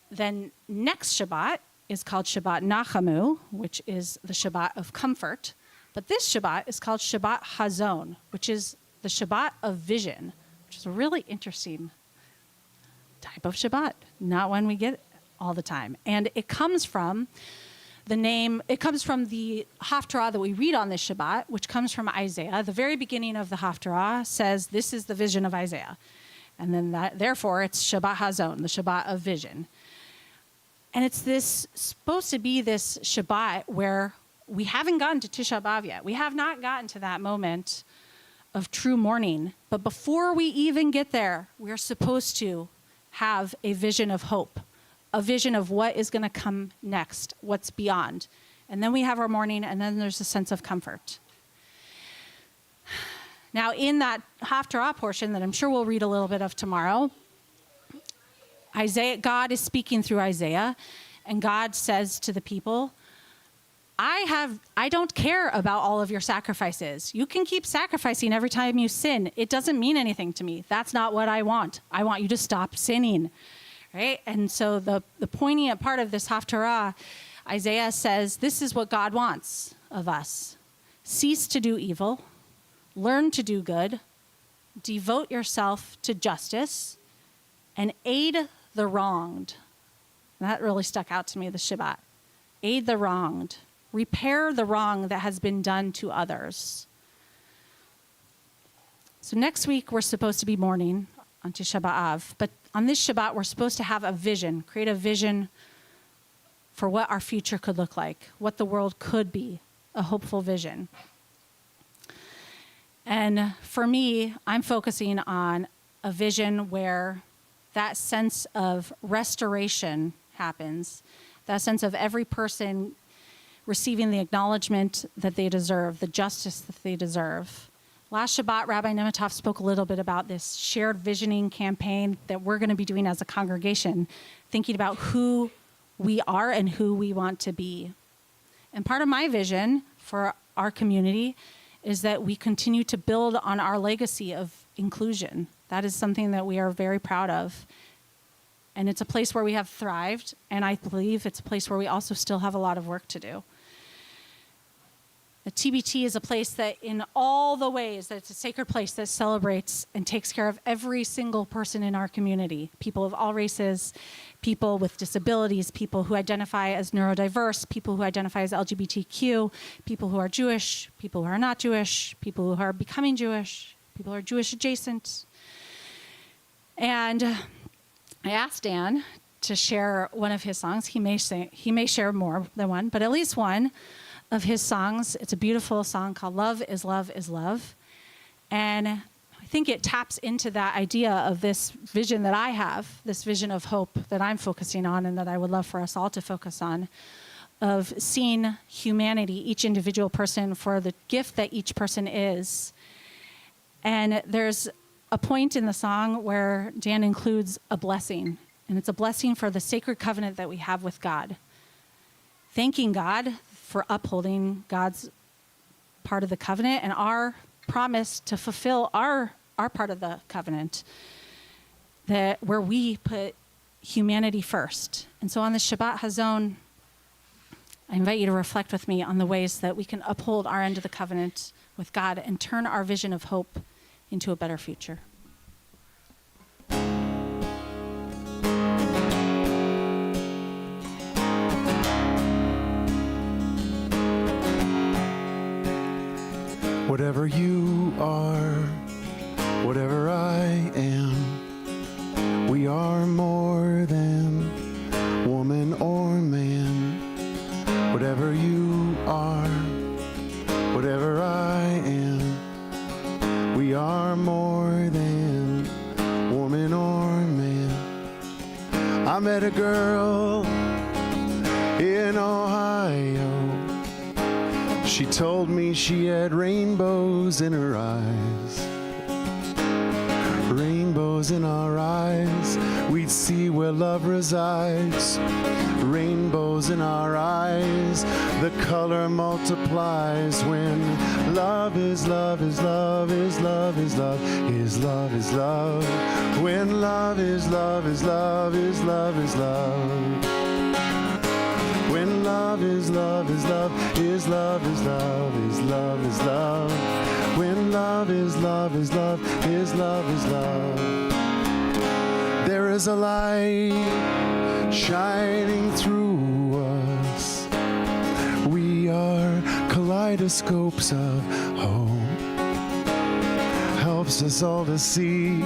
then next Shabbat is called Shabbat Nachamu, which is the Shabbat of comfort. But this Shabbat is called Shabbat Hazon, which is the Shabbat of vision, which is a really interesting type of Shabbat, not one we get all the time. And it comes from the Haftarah that we read on this Shabbat, which comes from Isaiah. The very beginning of the Haftarah says, this is the vision of Isaiah. And then therefore, it's Shabbat Hazon, the Shabbat of vision. And it's supposed to be this Shabbat where we haven't gotten to Tisha B'Av yet. We have not gotten to that moment of true mourning. But before we even get there, we're supposed to have a vision of hope, a vision of what is going to come next, what's beyond. And then we have our mourning, and then there's a sense of comfort. Now, in that Haftarah portion that I'm sure we'll read a little bit of tomorrow, God is speaking through Isaiah, and God says to the people, I don't care about all of your sacrifices. You can keep sacrificing every time you sin. It doesn't mean anything to me. That's not what I want. I want you to stop sinning. Right? And so the poignant part of this Haftarah, Isaiah says, this is what God wants of us. Cease to do evil, learn to do good, devote yourself to justice, and aid the wronged. And that really stuck out to me this Shabbat. Aid the wronged. Repair the wrong that has been done to others. So next week, we're supposed to be mourning on Tisha B'Av, but on this Shabbat, we're supposed to have a vision, create a vision for what our future could look like, what the world could be, a hopeful vision. And for me, I'm focusing on a vision where that sense of restoration happens, that sense of every person receiving the acknowledgement that they deserve, the justice that they deserve. Last Shabbat, Rabbi Nemitov spoke a little bit about this shared visioning campaign that we're going to be doing as a congregation, thinking about who we are and who we want to be. And part of my vision for our community is that we continue to build on our legacy of inclusion. That is something that we are very proud of. And it's a place where we have thrived, and I believe it's a place where we also still have a lot of work to do. The TBT is a place that in all the ways that it's a sacred place that celebrates and takes care of every single person in our community, people of all races, people with disabilities, people who identify as neurodiverse, people who identify as LGBTQ, people who are Jewish, people who are not Jewish, people who are becoming Jewish, people who are Jewish adjacent. And I asked Dan to share one of his songs. He may share more than one, but at least one of his songs. It's a beautiful song called Love is Love is Love. And I think it taps into that idea of this vision that I have, this vision of hope that I'm focusing on and that I would love for us all to focus on, of seeing humanity, each individual person, for the gift that each person is. And there's a point in the song where Dan includes a blessing, and it's a blessing for the sacred covenant that we have with God. Thanking God for upholding God's part of the covenant and our promise to fulfill our part of the covenant, that where we put humanity first. And so on the Shabbat Hazon, I invite you to reflect with me on the ways that we can uphold our end of the covenant with God and turn our vision of hope into a better future. Whatever you are, whatever I am, we are more than woman or man. Whatever you are, whatever I am, we are more than woman or man. I met a girl in Ohio. She told me she had rainbows in her eyes. rainbows in our eyes, we'd see where love resides. Rainbows in our eyes, the color multiplies when love is love is love is love is love is love is love. When love is love is love is love is love. When love is love is love is love is love is love is love. When love is love is love is love is love. There is a light shining through us. We are kaleidoscopes of hope. Helps us all to see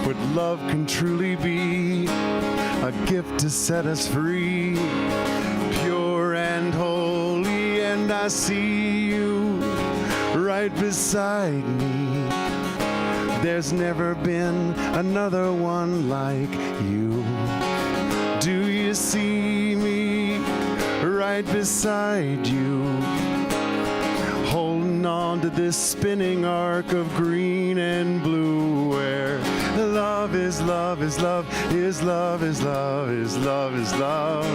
what love can truly be. A gift to set us free, pure and holy. And I see you right beside me. There's never been another one like you. Do you see me right beside you? Holding on to this spinning arc of green and blue, where love is love is love is love is love is love is love.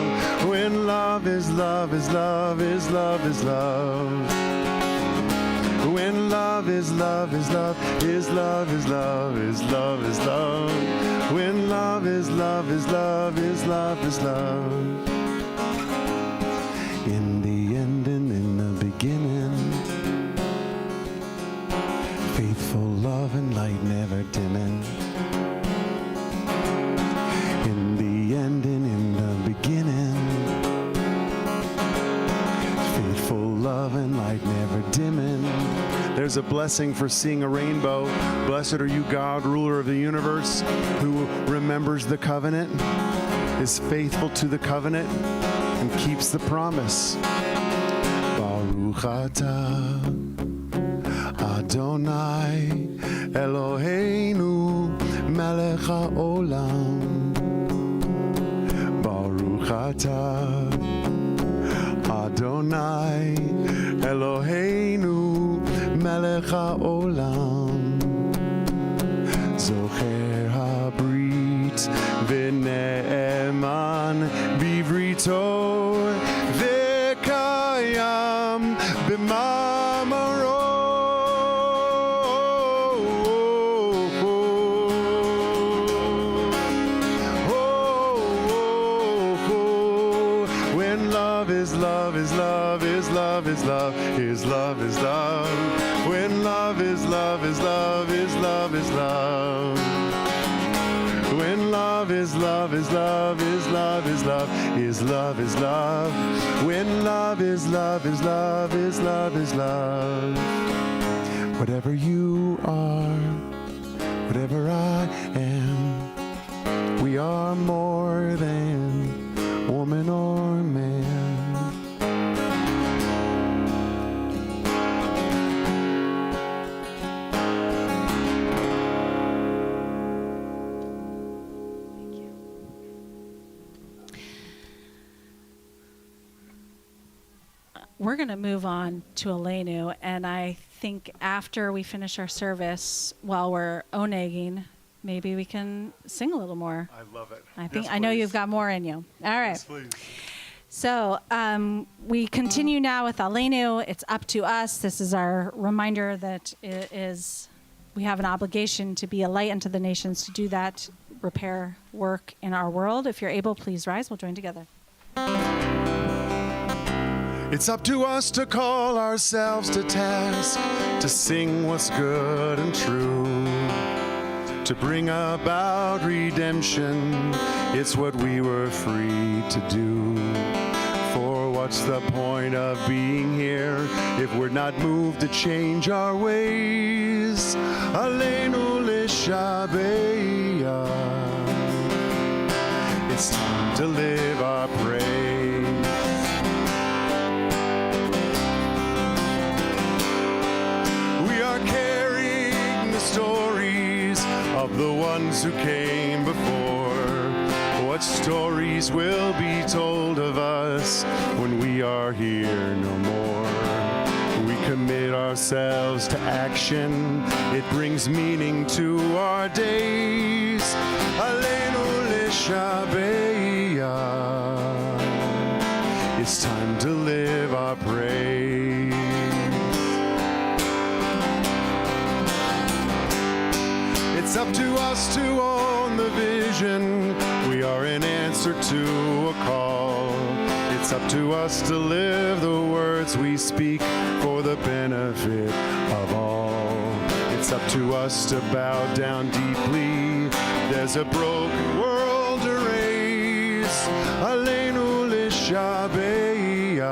When love is love is love is love is love. When love is love is love is love is love is love is love. When love is love is love is love is love. In the end and in the beginning, faithful love and light never dimming. In the end and in the beginning, faithful love and light never dimming. There's a blessing for seeing a rainbow. Blessed are you, God, ruler of the universe, who remembers the covenant, is faithful to the covenant, and keeps the promise. Baruch atah Adonai Eloheinu melech haolam. Baruch atah Adonai Eloheinu melech haolam. Zocher habrit v'ne'eman bivrito v'kayam b'mamaro. When love is love is love is love is love is love is love. When love is love is love is love is love. When love is love is love is love is love is love is love. When love is love is love is love is love. Whatever you are, whatever I am, we are more than woman or man. We're going to move on to Elenu, and I think after we finish our service, while we're onegging, maybe we can sing a little more. I love it. I know you've got more in you. All right. Yes, please. So we continue now with Elenu. It's up to us. This is our reminder that we have an obligation to be a light unto the nations, to do that repair work in our world. If you're able, please rise. We'll join together. It's up to us to call ourselves to task, to sing what's good and true, to bring about redemption. It's what we were free to do. For what's the point of being here if we're not moved to change our ways? Aleinu l'shabeya. It's time to live our praise. Stories of the ones who came before. What stories will be told of us when we are here no more? We commit ourselves to action. It brings meaning to our days. Aleinu l'shabeach. It's time to live our praise. It's up to us to own the vision. We are an answer to a call. It's up to us to live the words we speak for the benefit of all. It's up to us to bow down deeply. There's a broken world to raise. Aleinu l'shabeach.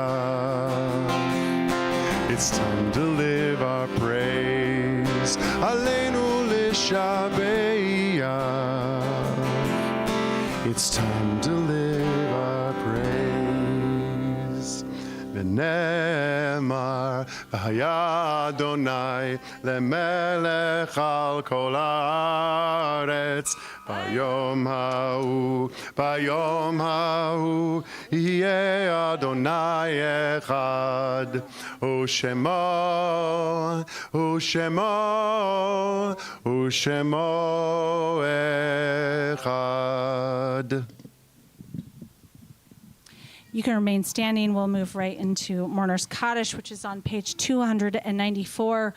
It's time to live our praise. Aleinu l'shabeach. It's time to live our praise. V'nemar v'haya Adonai lemelech al kol haaretz. Bayom ha'u yeh Adonai echad. U'shemo echad. You can remain standing. We'll move right into Mourner's Kaddish, which is on page 294,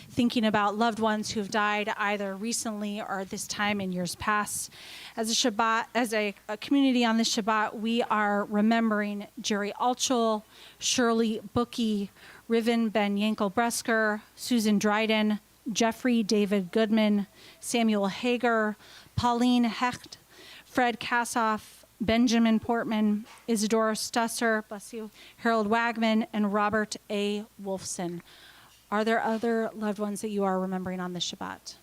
thinking about loved ones who've died either recently or at this time in years past. As a Shabbat, as a community on this Shabbat, we are remembering Jerry Altschul, Shirley Bookie, Riven Ben Yankel Bresker, Susan Dryden, Jeffrey David Goodman, Samuel Hager, Pauline Hecht, Fred Kassoff, Benjamin Portman, Isidore Stusser, bless you, Harold Wagman, and Robert A. Wolfson. Are there other loved ones that you are remembering on this Shabbat?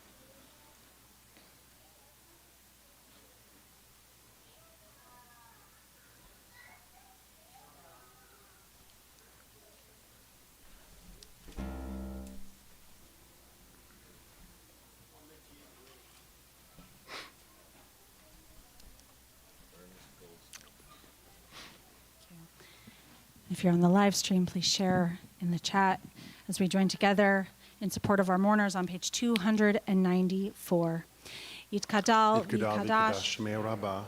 If you're on the live stream, please share in the chat as we join together in support of our mourners on page 294. Yitkadal v'yikadash Shmei Rabbah,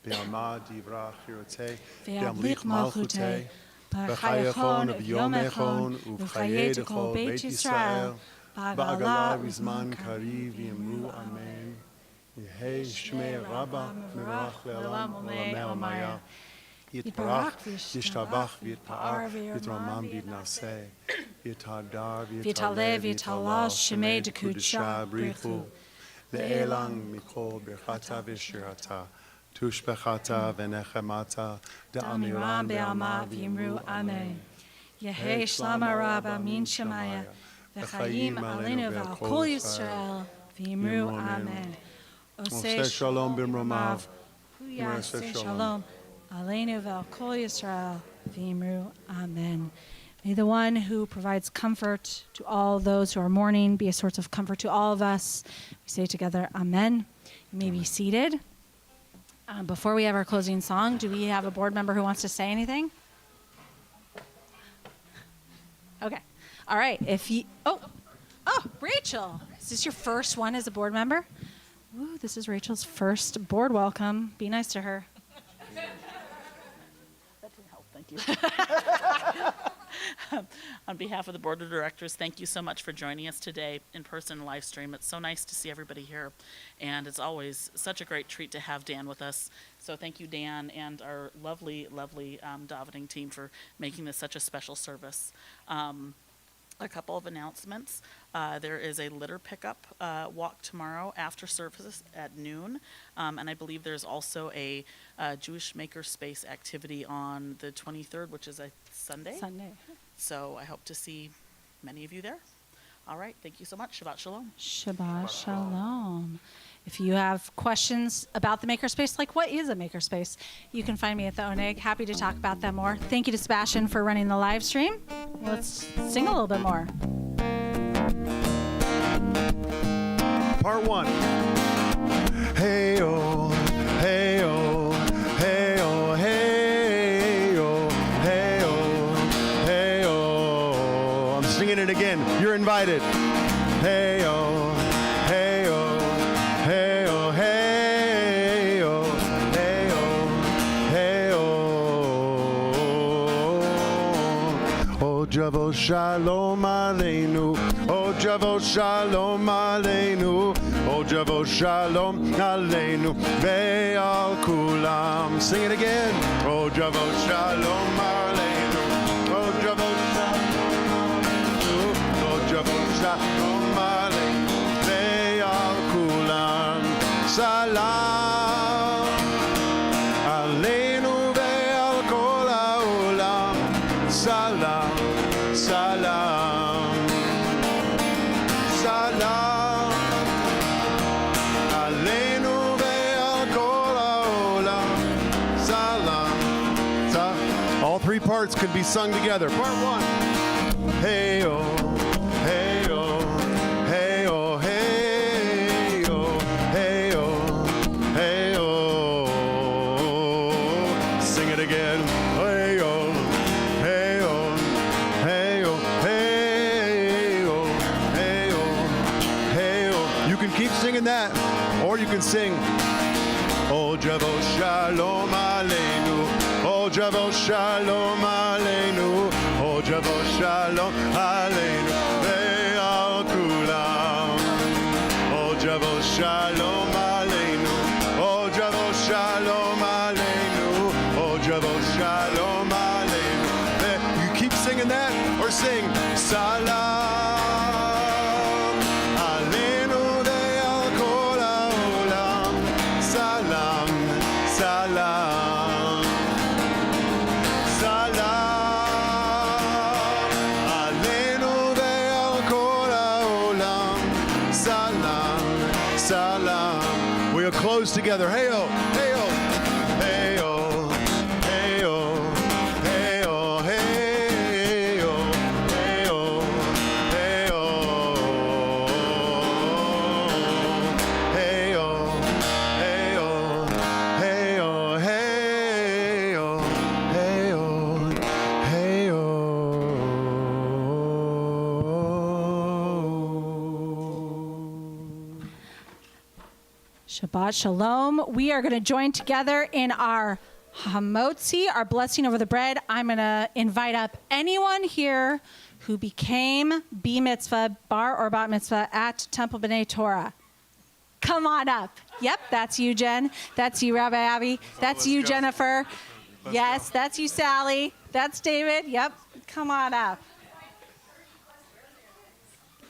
Be'alma divrach Yirotei, ve'amlich malchutei, b'chayachon v'yomechon v'chayei d'kol Beit Yisrael, b'agala v'zman kariv yemru amen. Yehei Shmei Rabbah, merach le'olam olamei. Yitbarach v'yishtabach v'yitpa'ar v'yitramam v'yitnaseh v'yitadar v'yitaleh v'yitalal shemei d'kudsha brichu le'elang mikol birchata v'shirata tushbechata v'nechemata Da'amiram be'alma v'yimru amen. Yehei shlama rabba min shemaya v'chayim aleinu v'al kol Yisrael v'yimru amen. Oseh shalom b'mromav Yaseh shalom. Aleinu v'al kol Yisrael v'yimru amen. May the one who provides comfort to all those who are mourning be a source of comfort to all of us. We say together, amen. You may be seated. Before we have our closing song, do we have a board member who wants to say anything? Okay. All right. Oh, Rachel. Is this your first one as a board member? Ooh, this is Rachel's first board welcome. Be nice to her. Thank you. On behalf of the board of directors, thank you so much for joining us today in person live stream. It's so nice to see everybody here, and it's always such a great treat to have Dan with us. So thank you, Dan, and our lovely davening team for making this such a special service. A couple of announcements. There is a litter pickup walk tomorrow after service at noon. And I believe there's also a Jewish Makerspace activity on the 23rd, which is a Sunday. So I hope to see many of you there. All right. Thank you so much. Shabbat Shalom. Shabbat Shalom. If you have questions about the Makerspace, like what is a Makerspace, you can find me at the Oneg. Happy to talk about that more. Thank you to Sebastian for running the live stream. Let's sing a little bit more. Part 1. Hey-oh, hey-oh, hey-oh, hey-oh, hey-oh, hey-oh. I'm singing it in. You're invited. Hey, oh, hey, oh, hey, oh, hey, oh, hey, oh, hey, oh. Oh, Javo Shalom Aleinu. Oh, Javo Shalom Aleinu. Oh, Javo Shalom Aleinu. Ve'al Kulam. Sing it again. Oh, Javo Shalom Aleinu. Oh, Javo Shalom Aleinu. Oh, Javo Shalom Aleinu. Ve'al Kulam. Salam Aleinu ve'al kol ha'olam. Salam, salam, salam. Aleinu ve'al kol ha'olam. Salam, salam. All three parts can be sung together. Part one. Hey, oh, hey, oh, hey, oh, hey, oh, hey, oh, hey, oh. Sing it again. Hey, oh, hey, oh, hey, oh, hey, oh, hey, oh, hey, oh. You can keep singing that, or you can sing. Oh, Javo Shalom Aleinu. Oh, Javo Shalom Aleinu. Oh, Javo Shalom Aleinu. Ve'al Kulam. Oh, Javo Shalom Aleinu. Oh, Javo Shalom Aleinu. Oh, Javo Shalom Aleinu. You keep singing that, or sing Salam Aleinu ve'al kol ha'olam. Salam, salam, salam Aleinu ve'al kol ha'olam. Salam, salam. We'll close together. Hey, oh, hey, oh, hey, oh, hey, oh, hey, oh, hey, oh, hey, oh, hey, oh, hey, oh, hey, oh, hey, oh, hey, oh, hey, oh, hey, oh. Shabbat Shalom. We are going to join together in our Hamotzi, our blessing over the bread. I'm going to invite up anyone here who became B-mitzvah, bar or bat mitzvah at Temple B'nai Torah. Come on up. Yep, that's you, Jen. That's you, Rabbi Abby. That's you, Jennifer. Yes, that's you, Sally. That's David. Yep, come on up.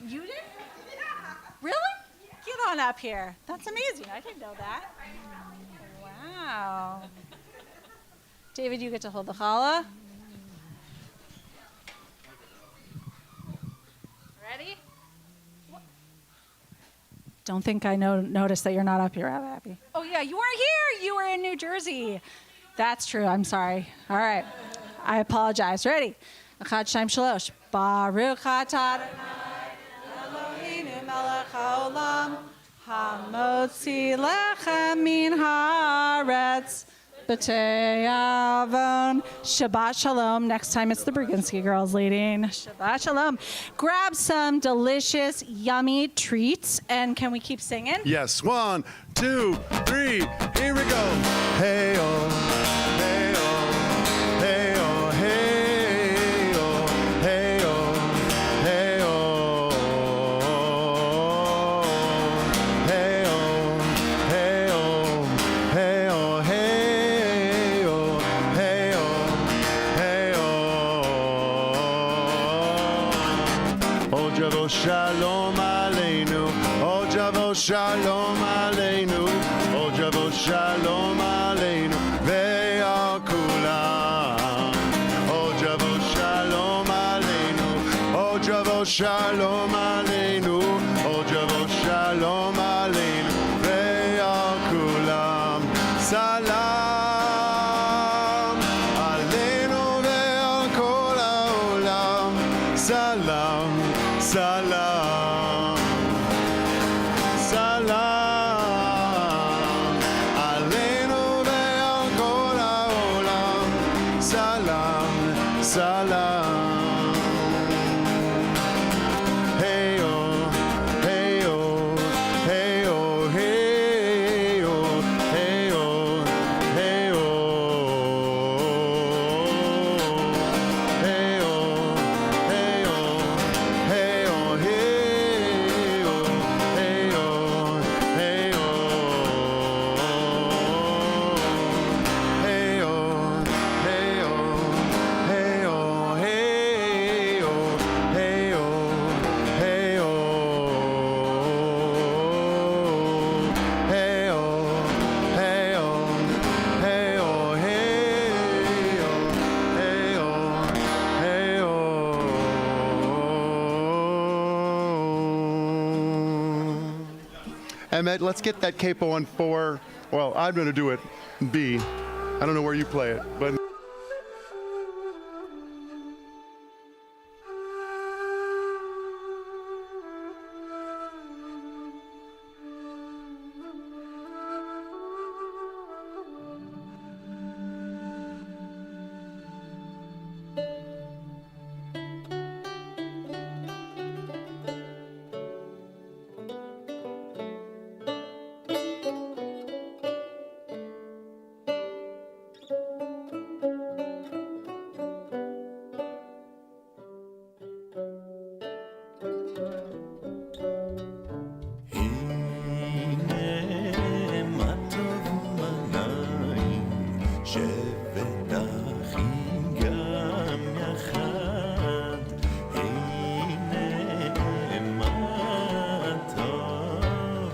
You did? Really? Get on up here. That's amazing. I didn't know that. Wow. David, you get to hold the challah. Ready? Don't think I noticed that you're not up here, Rabbi Abby. Oh, yeah, you weren't here. You were in New Jersey. That's true. I'm sorry. All right. I apologize. Ready? Echad, Shtaim, Shalosh. Baruch atah Adonai Eloheinu melech haolam hamotzi lechem min haaretz b'tei avon. Shabbat Shalom. Next time it's the Brzezinski girls leading. Shabbat Shalom. Grab some delicious, yummy treats. And can we keep singing? Yes. 1, 2, 3. Here we go. Hey, oh, hey, oh, hey, oh, hey, oh, hey, oh, hey, oh, hey, oh, hey, oh, hey, oh, hey, oh, hey, oh, hey, oh. Oh, Javo Shalom Aleinu. Oh, Javo Shalom Aleinu. Oh, Javo Shalom Aleinu. Ve'al kulam. Oh, Javo Shalom Aleinu. Oh, Javo Shalom Aleinu. Oh, Javo Shalom Aleinu. Ve'al kulam. Salam Aleinu ve'al kol ha'olam. Salam, salam, salam Aleinu ve'al kol ha'olam. Salam, salam. Emmett, let's get that capo on 4. Well, I'm going to do it B. I don't know where you play it, but... שבת אחים גם יחד, הנה מה טוב